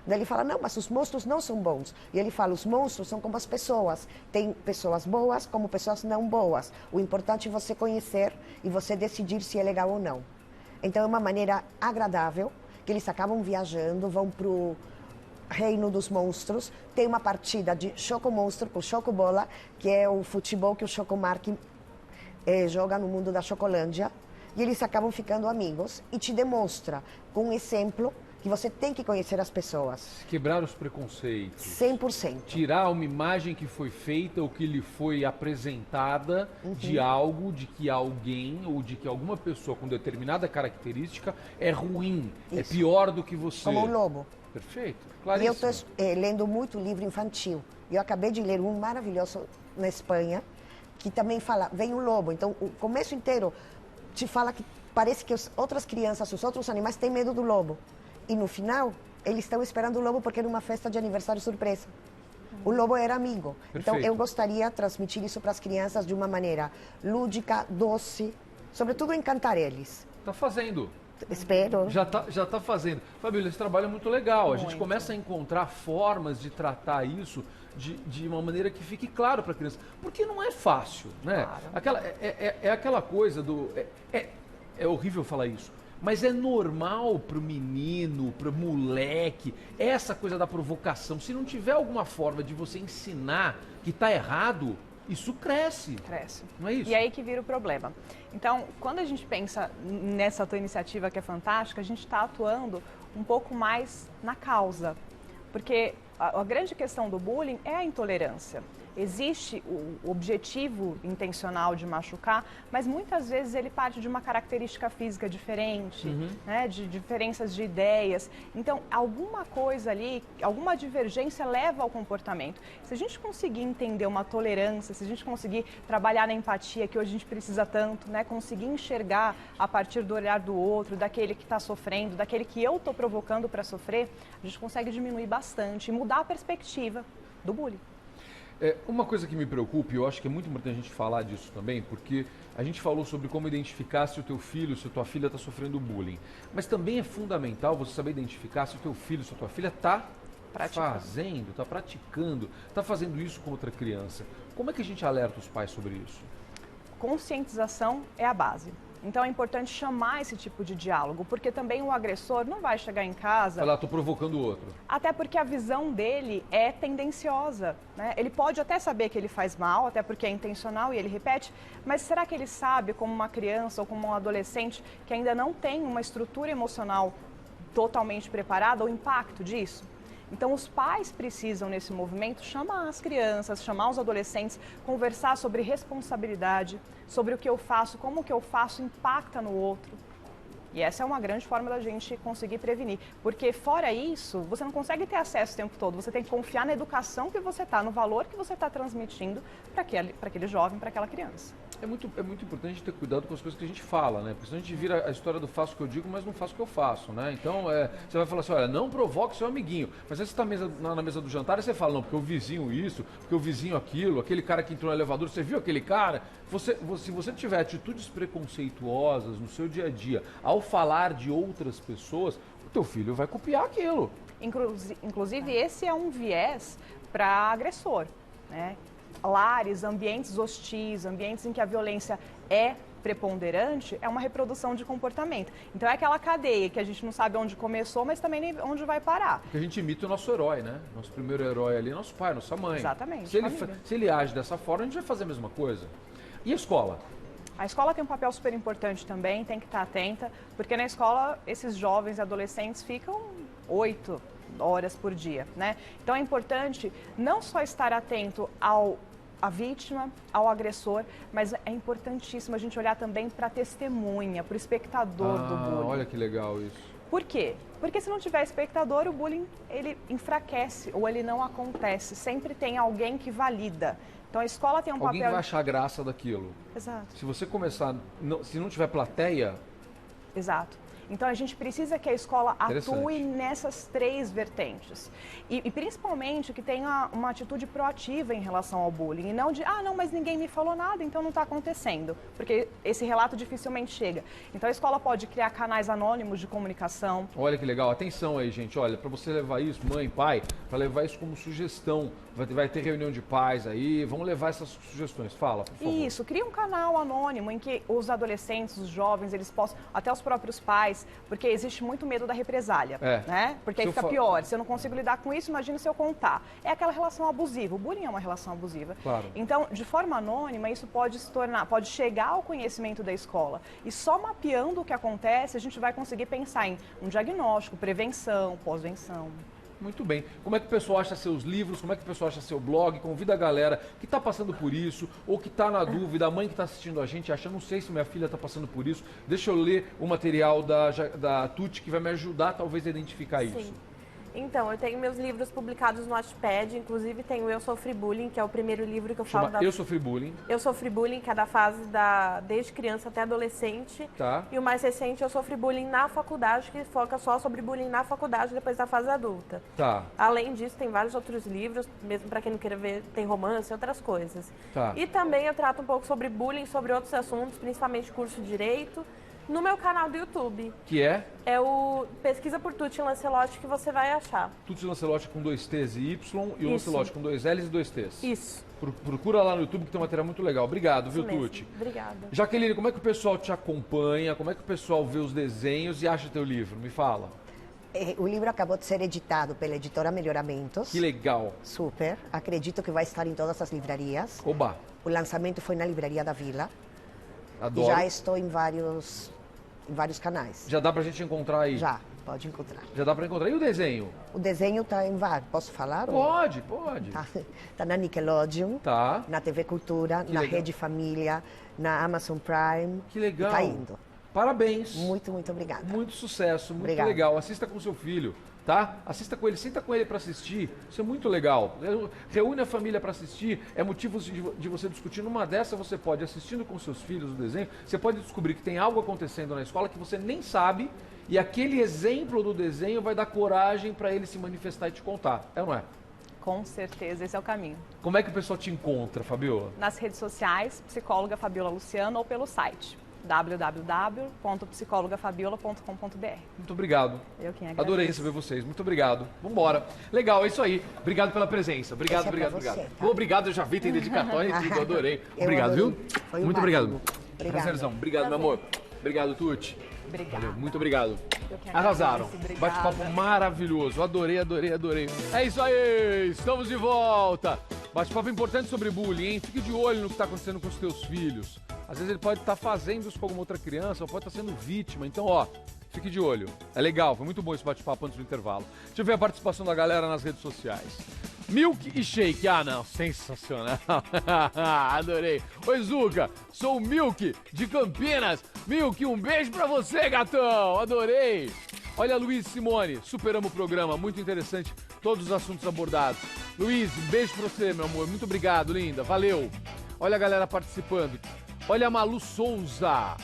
Daí ele fala, não, mas os monstros não são bons. E ele fala, os monstros são como as pessoas. Tem pessoas boas como pessoas não boas. O importante é você conhecer e você decidir se é legal ou não. Então é uma maneira agradável, que eles acabam viajando, vão para o reino dos monstros. Tem uma partida de Chocomonstro com Chocobola, que é o futebol que o Chocomark joga no mundo da Chocolândia. E eles acabam ficando amigos e te demonstra com um exemplo que você tem que conhecer as pessoas. Quebrar os preconceitos. 100%. Tirar uma imagem que foi feita ou que lhe foi apresentada de algo, de que alguém ou de que alguma pessoa com determinada característica é ruim, Isso. é pior do que você. Como o lobo. Perfeito, E eu claríssimo. estou lendo muito livro infantil. Eu acabei de ler um maravilhoso na Espanha, que também fala, vem um lobo. Então, o começo inteiro te fala que parece que as outras crianças, os outros animais têm medo do lobo. E no final, eles estão esperando o lobo porque era uma festa de aniversário surpresa. O lobo era amigo. Perfeito. Então, eu gostaria de transmitir isso para as crianças de uma maneira lúdica, doce, sobretudo encantar eles. Tá fazendo. Espero. Já tá fazendo. Família, esse trabalho é muito legal. A gente Muito. começa a encontrar formas de tratar isso de uma maneira que fique claro para a criança. Porque não é fácil, né? Aquela coisa do... É horrível falar isso. Mas é normal pro menino, pro moleque, essa coisa da provocação. Se não tiver alguma forma de você ensinar que tá errado, isso cresce. Cresce. Não é isso? E aí que vira o problema. Então, quando a gente pensa nessa tua iniciativa que é fantástica, a gente está atuando um pouco mais na causa. Porque a grande questão do bullying é a intolerância. Existe o objetivo intencional de machucar, mas muitas vezes ele parte de uma característica física diferente, né, de diferenças de ideias. Então, alguma coisa ali, alguma divergência leva ao comportamento. Se a gente conseguir entender uma tolerância, se a gente conseguir trabalhar na empatia, que hoje a gente precisa tanto, né, conseguir enxergar a partir do olhar do outro, daquele que está sofrendo, daquele que eu estou provocando para sofrer, a gente consegue diminuir bastante e mudar a perspectiva do bullying. Uma coisa que me preocupa, e eu acho que é muito importante a gente falar disso também, porque a gente falou sobre como identificar se o teu filho, se a tua filha está sofrendo bullying. Mas também é fundamental você saber identificar se o teu filho, se a tua filha está fazendo, está praticando, está fazendo isso com outra criança. Como é que a gente alerta os pais sobre isso? Conscientização é a base. Então é importante chamar esse tipo de diálogo, porque também o agressor não vai chegar em casa... Vai lá, estou provocando o outro. Até porque a visão dele é tendenciosa, né? Ele pode até saber que ele faz mal, até porque é intencional e ele repete, mas será que ele sabe, como uma criança ou como um adolescente, que ainda não tem uma estrutura emocional totalmente preparada, o impacto disso? Então, os pais precisam, nesse movimento, chamar as crianças, chamar os adolescentes, conversar sobre responsabilidade, sobre o que eu faço, como o que eu faço impacta no outro. E essa é uma grande forma da gente conseguir prevenir. Porque, fora isso, você não consegue ter acesso o tempo todo. Você tem que confiar na educação que você está, no valor que você está transmitindo para aquele jovem, para aquela criança. É muito importante ter cuidado com as coisas que a gente fala, né? Porque senão a gente vira a história do faço o que eu digo, mas não faço o que eu faço, né? Então, você vai falar assim, olha, não provoque seu amiguinho. Mas aí você está na mesa do jantar e você fala, não, porque o vizinho isso, porque o vizinho aquilo, aquele cara que entrou no elevador, você viu aquele cara? Se você tiver atitudes preconceituosas no seu dia a dia, ao falar de outras pessoas, o teu filho vai copiar aquilo. Inclusive, esse é um viés para agressor, né? Lares, ambientes hostis, ambientes em que a violência é preponderante, é uma reprodução de comportamento. Então é aquela cadeia que a gente não sabe onde começou, mas também nem onde vai parar. Porque a gente imita o nosso herói, né? Nosso primeiro herói ali é nosso pai, nossa mãe. Exatamente. Se ele age dessa forma, a gente vai fazer a mesma coisa. E a escola? A escola tem um papel super importante também, tem que estar atenta, porque na escola esses jovens e adolescentes ficam 8 horas por dia, né? Então é importante não só estar atento à vítima, ao agressor, mas é importantíssimo a gente olhar também para a testemunha, para o espectador do bullying. Olha que legal isso. Por quê? Porque se não tiver espectador, o bullying ele enfraquece ou ele não acontece. Sempre tem alguém que valida. Então a escola tem um Alguém papel... vai achar graça daquilo. Exato. Se você começar, se não tiver plateia... Exato. Então a gente precisa que a escola atue nessas 3 vertentes. E principalmente que tenha uma atitude proativa em relação ao bullying. E não de, não, mas ninguém me falou nada, então não está acontecendo. Porque esse relato dificilmente chega. Então a escola pode criar canais anônimos de comunicação. Olha que legal. Atenção aí, gente. Olha, para você levar isso, mãe, pai, para levar isso como sugestão. Vai ter reunião de pais aí. Vamos levar essas sugestões. Fala, por favor. Isso. Cria um canal anônimo em que os adolescentes, os jovens, eles possam, até os próprios pais, porque existe muito medo da represália, né? Porque aí fica pior. Se eu não consigo lidar com isso, imagina se eu contar. É aquela relação abusiva. O bullying é uma relação abusiva. Claro. Então, de forma anônima, isso pode se tornar, pode chegar ao conhecimento da escola. E só mapeando o que acontece, a gente vai conseguir pensar em um diagnóstico, prevenção, pós-venção. Muito bem. Como é que o pessoal acha seus livros? Como é que o pessoal acha seu blog? Convida a galera que está passando por isso ou que está na dúvida, a mãe que está assistindo a gente acha, não sei se minha filha está passando por isso, deixa eu ler o material da Tuti que vai me ajudar talvez a identificar isso. Então, eu tenho meus livros publicados no Wattpad, inclusive tenho Eu Sofri Bullying, que é o primeiro livro que eu falo da... Eu Sofri Bullying. Eu Sofri Bullying, que é da fase desde criança até adolescente. Tá. E o mais recente, Eu Sofri Bullying na faculdade, que foca só sobre bullying na faculdade, depois da fase adulta. Tá. Além disso, tem vários outros livros, mesmo para quem não queira ver, tem romance e outras coisas. Tá. E também eu trato um pouco sobre bullying, sobre outros assuntos, principalmente curso de Direito, no meu canal do YouTube. Que é? É o Pesquisa por Tuti Lancelotti que você vai achar. Tuti Lancelotti com 2 T's e Y e o Lancelotti com 2 L's e 2 T's. Isso. Procura lá no YouTube que tem um material muito legal. Obrigado, viu, Tuti? Obrigada. Jaqueline, como é que o pessoal te acompanha? Como é que o pessoal vê os desenhos e acha teu livro? Me fala. O livro acabou de ser editado pela editora Melhoramentos. Que legal. Super. Acredito que vai estar em todas as livrarias. Oba. O lançamento foi na Livraria da Vila. Adoro. E já estou em vários canais. Já dá pra gente encontrar aí? Já, pode encontrar. Já dá pra encontrar. E o desenho? O desenho está em vários. Posso falar? Pode. Tá na Nickelodeon, tá. Na TV Cultura, na Rede Família, na Amazon Prime. Que legal. Tá indo. Parabéns. Muito, muito obrigada. Muito sucesso, muito Obrigada. legal. Assista com seu filho, tá? Assista com ele, senta com ele para assistir. Isso é muito legal. Reúne a família para assistir. É motivo de você discutir. Numa dessa, você pode, assistindo com seus filhos o desenho, você pode descobrir que tem algo acontecendo na escola que você nem sabe e aquele exemplo do desenho vai dar coragem para ele se manifestar e te contar. É ou não é? Com certeza, esse é o caminho. Como é que o pessoal te encontra, Fabiola? Nas redes sociais, psicóloga Fabiola Luciano ou pelo site www.psicologafabiola.com.br. Muito obrigado. Eu quem agradeço. Adorei receber vocês. Muito obrigado. Vambora. Legal, é isso aí. Obrigado pela presença. Obrigado. Você, tá? Obrigado, eu já vi, tem dedicatória e tudo. Adorei. Obrigado, adorei. viu? Foi Muito máximo. obrigado. Prazerzão. Obrigado, meu amor. Obrigado, Tuti. Obrigada. Valeu, muito obrigado. Eu que Arrasaram. agradeço, obrigada. Bate-papo maravilhoso. Adorei. É isso aí. Estamos de volta. Bate-papo importante sobre bullying, hein? Fique de olho no que está acontecendo com os teus filhos. Às vezes ele pode estar fazendo isso com alguma outra criança, ou pode estar sendo vítima. Então, ó, fique de olho. É legal, foi muito bom esse bate-papo antes do intervalo. Deixa eu ver a participação da galera nas redes sociais. Milk e Shake. Ah, não, sensacional. Adorei. Oi, Zuca, sou o Milk de Campinas. Milk, um beijo pra você, gatão. Adorei. Olha, Luiz Simone, superamos o programa, muito interessante, todos os assuntos abordados. Luiz, um beijo pra você, meu amor. Muito obrigado, linda. Valeu. Olha a galera participando. Olha a Malu Souza.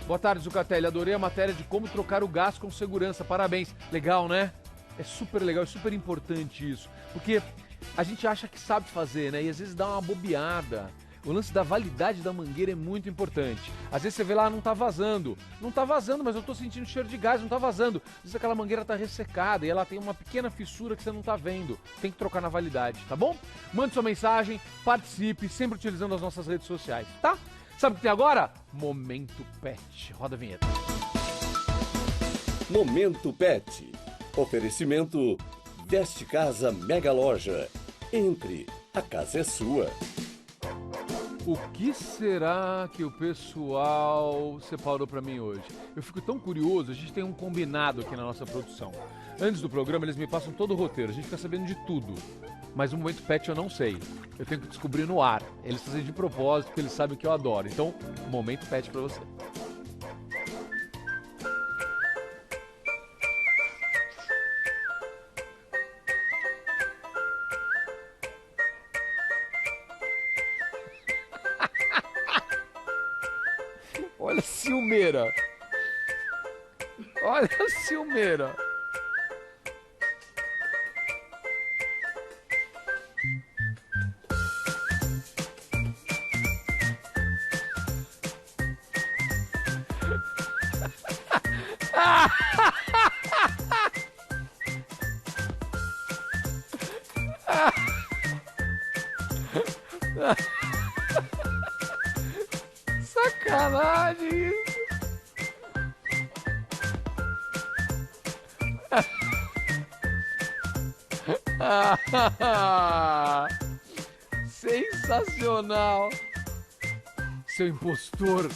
Boa tarde, Zucatelli. Adorei a matéria de como trocar o gás com segurança. Parabéns. Legal, né? É super legal, é super importante isso. Porque a gente acha que sabe fazer, né? E às vezes dá uma bobeada. O lance da validade da mangueira é muito importante. Às vezes você vê lá, não tá vazando. Não tá vazando, mas eu tô sentindo cheiro de gás, não tá vazando. Às vezes aquela mangueira tá ressecada e ela tem uma pequena fissura que você não tá vendo. Tem que trocar na validade, tá bom? Mande sua mensagem, participe, sempre utilizando as nossas redes sociais, tá? Sabe o que tem agora? Momento Pet. Roda a vinheta. Momento Pet. Oferecimento Veste Casa Mega Loja. Entre, a casa é sua. O que será que o pessoal separou para mim hoje? Eu fico tão curioso, a gente tem um combinado aqui na nossa produção. Antes do programa, eles me passam todo o roteiro, a gente fica sabendo de tudo. Mas o Momento Pet eu não sei. Eu tenho que descobrir no ar. Eles fazem de propósito, porque eles sabem que eu adoro. Então, Momento Pet para você. Olha a ciumeira. Olha a ciumeira. Sacanagem isso. Sensacional. Seu impostor.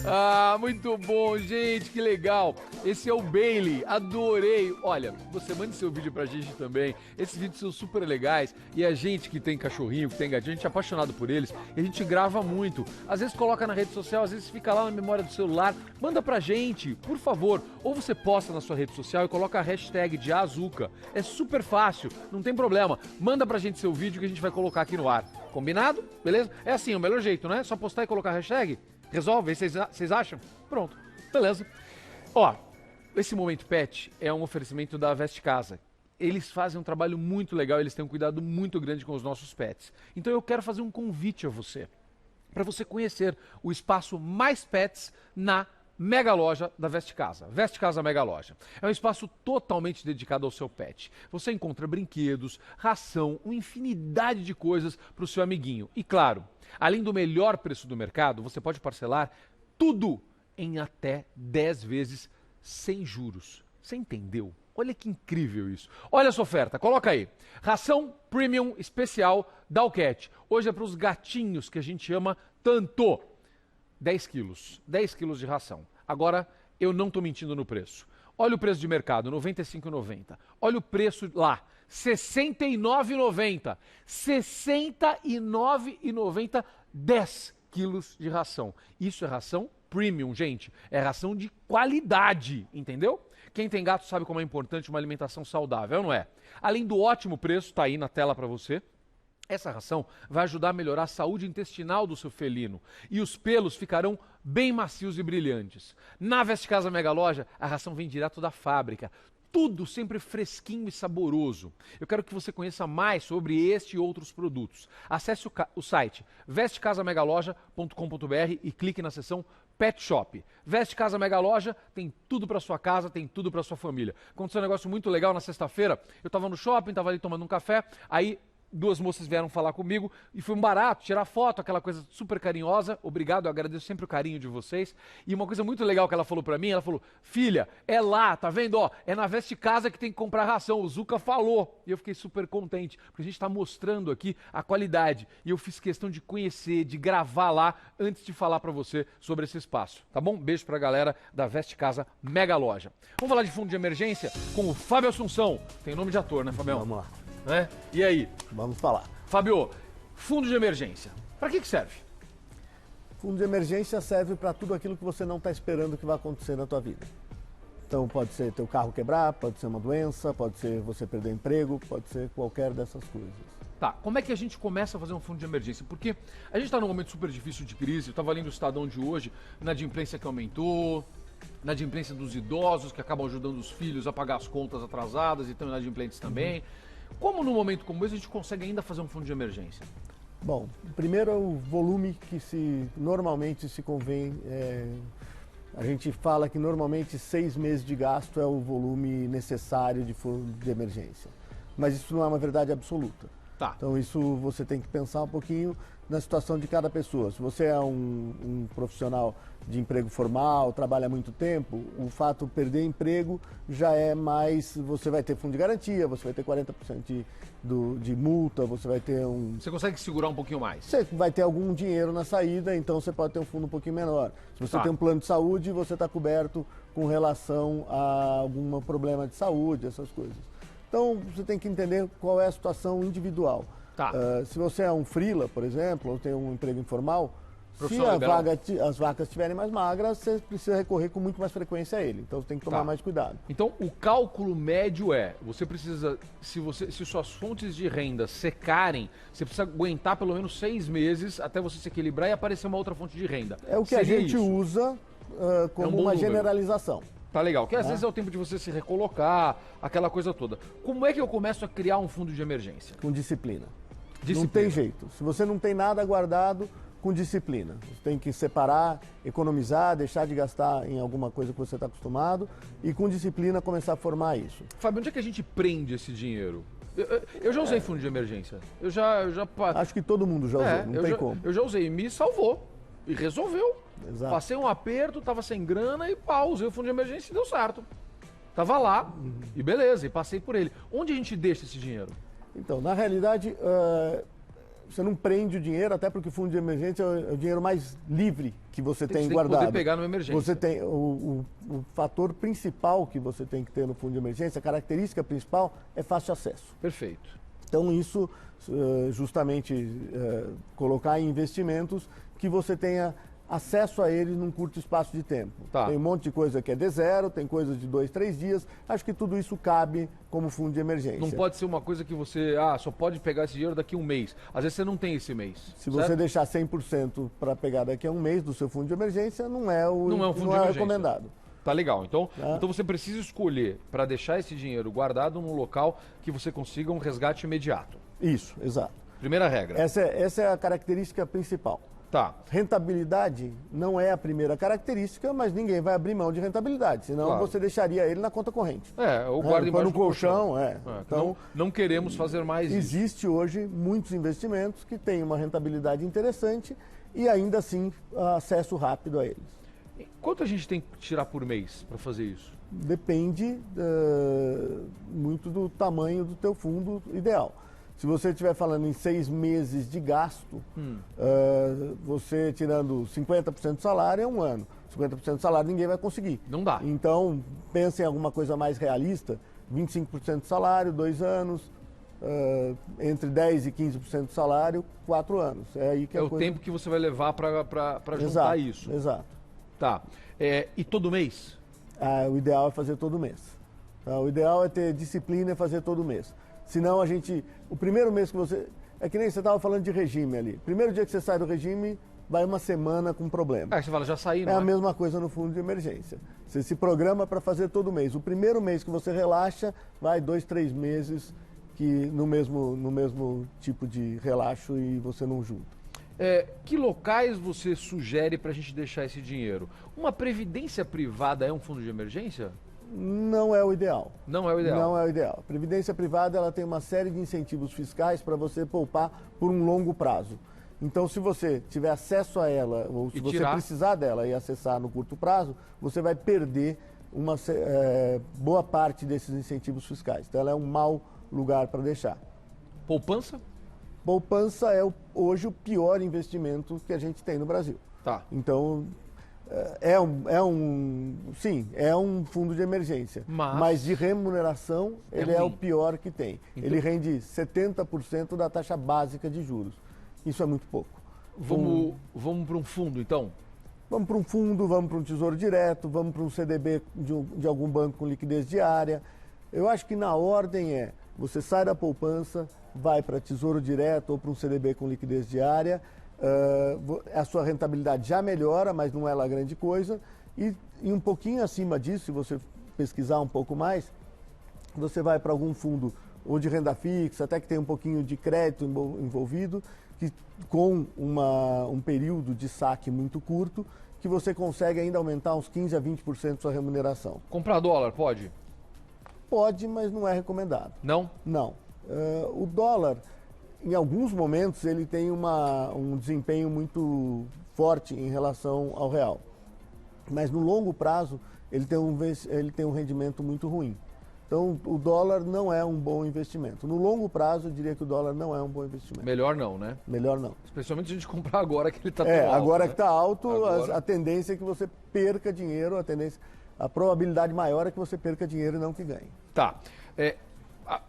Ah, muito bom, gente, que legal. Esse é o Bailey, adorei. Olha, você mande seu vídeo pra gente também. Esses vídeos são super legais. E a gente que tem cachorrinho, que tem gatinho, a gente é apaixonado por eles. E a gente grava muito. Às vezes coloca na rede social, às vezes fica lá na memória do celular. Manda pra gente, por favor. Ou você posta na sua rede social e coloca a hashtag de Azuca. É super fácil, não tem problema. Manda pra gente seu vídeo que a gente vai colocar aqui no ar. Combinado? Beleza? É assim, o melhor jeito, né? Só postar e colocar a hashtag. Resolve? Vocês acham? Pronto. Beleza. Ó, esse Momento Pet é um oferecimento da Veste Casa. Eles fazem um trabalho muito legal, eles têm um cuidado muito grande com os nossos pets. Então eu quero fazer um convite a você, para você conhecer o espaço Mais Pets na Mega Loja da Veste Casa. Veste Casa Mega Loja. É um espaço totalmente dedicado ao seu pet. Você encontra brinquedos, ração, uma infinidade de coisas para o seu amiguinho. E claro, além do melhor preço do mercado, você pode parcelar tudo em até 10 vezes sem juros. Você entendeu? Olha que incrível isso. Olha essa oferta, coloca aí. Ração Premium Especial Dalcat. Hoje é para os gatinhos que a gente ama tanto. 10 quilos. 10 quilos de ração. Agora, eu não estou mentindo no preço. Olha o preço de mercado, R$ 95,90. Olha o preço lá, R$ 69,90. R$ 69,90, 10 quilos de ração. Isso é ração premium, gente. É ração de qualidade, entendeu? Quem tem gato sabe como é importante uma alimentação saudável, não é? Além do ótimo preço, tá aí na tela para você. Essa ração vai ajudar a melhorar a saúde intestinal do seu felino e os pelos ficarão bem macios e brilhantes. Na Veste Casa Mega Loja, a ração vem direto da fábrica. Tudo sempre fresquinho e saboroso. Eu quero que você conheça mais sobre este e outros produtos. Acesse o site vestecasamegaloja.com.br e clique na seção Pet Shop. Veste Casa Mega Loja tem tudo para sua casa, tem tudo para sua família. Aconteceu um negócio muito legal na sexta-feira. Eu estava no shopping, estava ali tomando um café, aí duas moças vieram falar comigo e foi um barato, tirar foto, aquela coisa super carinhosa. Obrigado, eu agradeço sempre o carinho de vocês. E uma coisa muito legal que ela falou pra mim, ela falou: filha, é lá, tá vendo? Ó, é na Veste Casa que tem que comprar ração, o Zuca falou. E eu fiquei super contente, porque a gente tá mostrando aqui a qualidade. E eu fiz questão de conhecer, de gravar lá, antes de falar pra você sobre esse espaço, tá bom? Beijo pra galera da Veste Casa Mega Loja. Vamos falar de fundo de emergência com o Fábio Assunção. Tem nome de ator, né, Fabião? Vamos lá. Né? E aí? Vamos falar. Fábio, fundo de emergência, para que serve? Fundo de emergência serve para tudo aquilo que você não está esperando que vai acontecer na tua vida. Então pode ser teu carro quebrar, pode ser uma doença, pode ser você perder o emprego, pode ser qualquer dessas coisas. Tá, como é que a gente começa a fazer um fundo de emergência? Porque a gente está num momento super difícil de crise, eu estava lendo o Estadão de hoje, na adimplência que aumentou, na adimplência dos idosos que acabam ajudando os filhos a pagar as contas atrasadas e estão inadimplentes também. Como num momento como esse a gente consegue ainda fazer um fundo de emergência? Bom, primeiro é o volume que normalmente se convém. A gente fala que normalmente 6 meses de gasto é o volume necessário de fundo de emergência. Mas isso não é uma verdade absoluta. Tá. Então isso você tem que pensar um pouquinho. na situação de cada pessoa. Se você é um profissional de emprego formal, trabalha há muito tempo, o fato de perder emprego já é mais... Você vai ter fundo de garantia, você vai ter 40% de multa, você vai ter Você consegue segurar um pouquinho mais? Você vai ter algum dinheiro na saída, então você pode ter um fundo um pouquinho menor. Se você tem um plano de saúde, você está coberto com relação a algum problema de saúde, essas coisas. Então, você tem que entender qual é a situação individual. Se você é um freela, por exemplo, ou tem um emprego informal, se as vacas estiverem mais magras, você precisa recorrer com muito mais frequência a ele. Então, você tem que tomar mais cuidado. Então, o cálculo médio você precisa, se suas fontes de renda secarem, você precisa aguentar pelo menos 6 meses até você se equilibrar e aparecer uma outra fonte de renda. É o que a gente usa como uma generalização. Tá legal, que às vezes é o tempo de você se recolocar, aquela coisa toda. Como é que eu começo a criar um fundo de emergência? Com disciplina. Não tem jeito. Se você não tem nada guardado, com disciplina. Você tem que separar, economizar, deixar de gastar em alguma coisa que você está acostumado e com disciplina começar a formar isso. Fábio, onde é que a gente prende esse dinheiro? Eu já usei fundo de emergência. Eu já... Acho que todo mundo já usou, não tem como. Eu já usei e me salvou. E resolveu. Exato. Passei um aperto, tava sem grana e usei o fundo de emergência e deu certo. Tava lá e beleza, e passei por ele. Onde a gente deixa esse dinheiro? Então, na realidade, você não prende o dinheiro, até porque o fundo de emergência é o dinheiro mais livre que você tem guardado. Tem que poder pegar numa emergência. Você tem o fator principal que você tem que ter no fundo de emergência, a característica principal é fácil acesso. Perfeito. Então, isso justamente colocar em investimentos que você tenha acesso a eles num curto espaço de tempo. Tem um monte de coisa que é de zero, tem coisas de 2, 3 dias. Acho que tudo isso cabe como fundo de emergência. Não pode ser uma coisa que você só pode pegar esse dinheiro daqui a um mês. Às vezes você não tem esse mês. Se você deixar 100% para pegar daqui a um mês do seu fundo de emergência, não é recomendado. Tá legal. Então você precisa escolher para deixar esse dinheiro guardado num local que você consiga um resgate imediato. Isso, exato. Primeira regra. Essa é a característica principal. Rentabilidade não é a primeira característica, mas ninguém vai abrir mão de rentabilidade, senão você deixaria ele na conta corrente. Ou guarda embaixo no colchão. Então, não queremos fazer mais isso. Existe hoje muitos investimentos que têm uma rentabilidade interessante e ainda assim acesso rápido a eles. Quanto a gente tem que tirar por mês para fazer isso? Depende muito do tamanho do teu fundo ideal. Se você estiver falando em 6 meses de gasto, você tirando 50% do salário é um ano. 50% do salário ninguém vai conseguir. Não dá. Então, pense em alguma coisa mais realista. 25% do salário, 2 anos. Entre 10% e 15% do salário, 4 anos. É aí que o tempo que você vai levar para juntar isso. Exato. Tá. E todo mês? O ideal é fazer todo mês. O ideal é ter disciplina e fazer todo mês. Senão o primeiro mês que você... É que nem você estava falando de regime ali. Primeiro dia que você sai do regime, vai uma semana com problema. Você fala, já saí, não é? A mesma coisa no fundo de emergência. Você se programa para fazer todo mês. O primeiro mês que você relaxa, vai 2, 3 meses no mesmo tipo de relaxo e você não junta. Que locais você sugere para a gente deixar esse dinheiro? Uma previdência privada é um fundo de emergência? Não é o ideal. Não é o ideal? Não é o ideal. A previdência privada ela tem uma série de incentivos fiscais para você poupar por um longo prazo. Então, se você tiver acesso a ela, ou se você precisar dela e acessar no curto prazo, você vai perder uma boa parte desses incentivos fiscais. Então, ela é um mau lugar para deixar. Poupança? Poupança é hoje o pior investimento que a gente tem no Brasil. Então... Sim, é um fundo de emergência, mas de remuneração ele é o pior que tem. Então, ele rende 70% da taxa básica de juros. Isso é muito pouco. Vamos para um fundo, então? Vamos para um fundo, vamos para um tesouro direto, vamos para um CDB de algum banco com liquidez diária. Eu acho que na ordem você sai da poupança, vai para tesouro direto ou para um CDB com liquidez diária. A sua rentabilidade já melhora, mas não é lá grande coisa. E um pouquinho acima disso, se você pesquisar um pouco mais, você vai para algum fundo ou de renda fixa, até que tem um pouquinho de crédito envolvido, que com um período de saque muito curto, que você consegue ainda aumentar uns 15% a 20% sua remuneração. Comprar dólar, pode? Pode, mas não é recomendado. Não? Não. O dólar... em alguns momentos, ele tem um desempenho muito forte em relação ao real. Mas no longo prazo, ele tem um rendimento muito ruim. Então, o dólar não é um bom investimento. No longo prazo, eu diria que o dólar não é um bom investimento. Melhor não, né? Melhor não. Especialmente se a gente comprar agora que ele está tão alto. Agora né? que está alto, Agora... a tendência é que você perca dinheiro, a probabilidade maior é que você perca dinheiro e não que ganhe. Tá.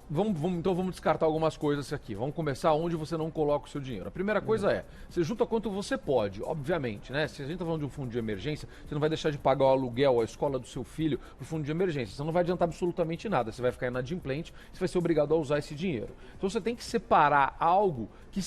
Então vamos descartar algumas coisas aqui. Vamos começar onde você não coloca o seu dinheiro. A primeira coisa é, você junta quanto você pode, obviamente, né? Se a gente está falando de um fundo de emergência, você não vai deixar de pagar o aluguel, a escola do seu filho, o fundo de emergência. Você não vai adiantar absolutamente nada. Você vai ficar inadimplente, você vai ser obrigado a usar esse dinheiro. Então você tem que separar algo que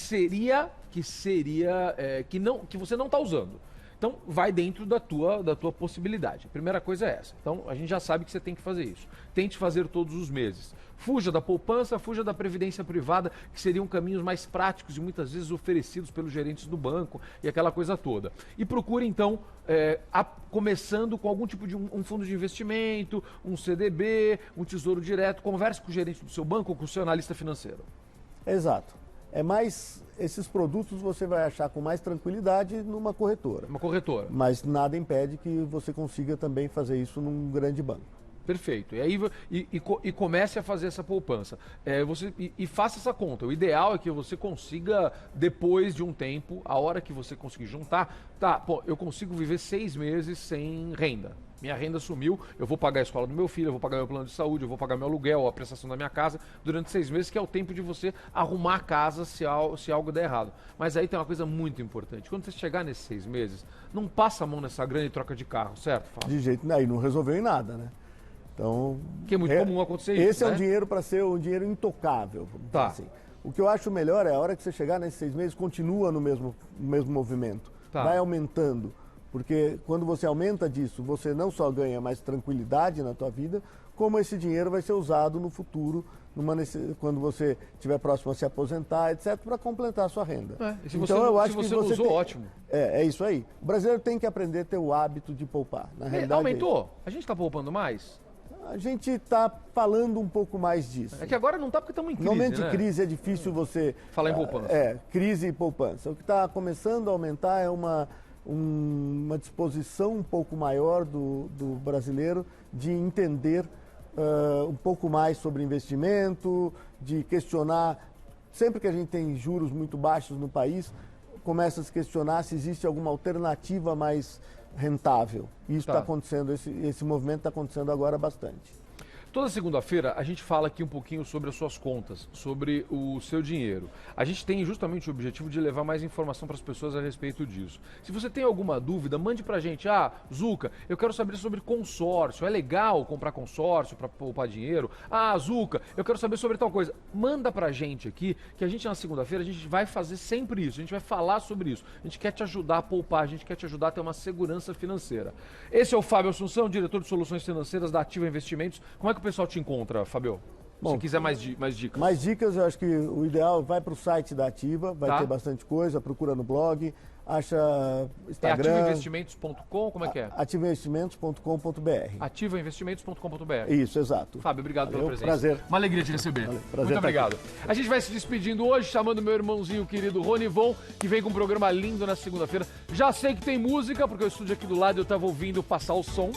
você não está usando. Então, vai dentro da tua possibilidade. A primeira coisa é essa. Então, a gente já sabe que você tem que fazer isso. Tente fazer todos os meses. Fuja da poupança, fuja da previdência privada, que seriam caminhos mais práticos e muitas vezes oferecidos pelos gerentes do banco e aquela coisa toda. E procure, então, começando com algum tipo de um fundo de investimento, um CDB, um tesouro direto. Converse com o gerente do seu banco ou com o seu analista financeiro. Exato. Esses produtos você vai achar com mais tranquilidade numa corretora. Uma corretora. Mas nada impede que você consiga também fazer isso num grande banco. Perfeito. E aí comece a fazer essa poupança. E faça essa conta. O ideal é que você consiga, depois de um tempo, a hora que você conseguir juntar, eu consigo viver 6 meses sem renda. Minha renda sumiu, eu vou pagar a escola do meu filho, eu vou pagar meu plano de saúde, eu vou pagar meu aluguel, a prestação da minha casa, durante 6 meses, que é o tempo de você arrumar a casa se algo der errado. Mas aí tem uma coisa muito importante. Quando você chegar nesses 6 meses, não passa a mão nessa grana e troca de carro, certo, Fábio? De jeito nenhum, não resolveu em nada, né? Então, que é muito comum acontecer isso, esse é um dinheiro para ser um dinheiro intocável, vamos dizer assim. O que eu acho melhor é a hora que você chegar nesses 6 meses, continua no mesmo movimento. Vai aumentando. Porque quando você aumenta disso, você não só ganha mais tranquilidade na tua vida, como esse dinheiro vai ser usado no futuro, quando você estiver próximo a se aposentar, etc., para completar a sua renda. Eu acho que você usou, ótimo. É isso aí. O brasileiro tem que aprender a ter o hábito de poupar. Na realidade, aumentou? A gente está poupando mais? A gente está falando um pouco mais disso. É que agora não está porque estamos em crise, Normalmente crise é difícil você... Falar em poupança. Crise e poupança. O que está começando a aumentar é uma disposição um pouco maior do brasileiro de entender um pouco mais sobre investimento, de questionar. Sempre que a gente tem juros muito baixos no país, começa a se questionar se existe alguma alternativa mais rentável. E isso está acontecendo, esse movimento está acontecendo agora bastante. Toda segunda-feira a gente fala aqui um pouquinho sobre as suas contas, sobre o seu dinheiro. A gente tem justamente o objetivo de levar mais informação para as pessoas a respeito disso. Se você tem alguma dúvida, mande para a gente. Zuca, eu quero saber sobre consórcio. É legal comprar consórcio para poupar dinheiro? Zuca, eu quero saber sobre tal coisa. Manda para a gente aqui, que a gente na segunda-feira a gente vai fazer sempre isso. A gente vai falar sobre isso. A gente quer te ajudar a poupar, a gente quer te ajudar a ter uma segurança financeira. Esse é o Fábio Assunção, diretor de soluções financeiras da Ativa Investimentos. Como é que o pessoal te encontra, Fábio? Se quiser mais dicas. Mais dicas, eu acho que o ideal vai para o site da Ativa, vai ter bastante coisa, procura no blog, acha Instagram. É ativainvestimentos.com, como é que é? ativainvestimentos.com.br. ativainvestimentos.com.br. Isso, exato. Fábio, obrigado pela presença. Prazer. Uma alegria te receber. Prazer. Muito obrigado. A gente vai se despedindo hoje, chamando meu irmãozinho querido Ronivon, que vem com um programa lindo na segunda-feira. Já sei que tem música, porque o estúdio aqui do lado eu estava ouvindo passar o som.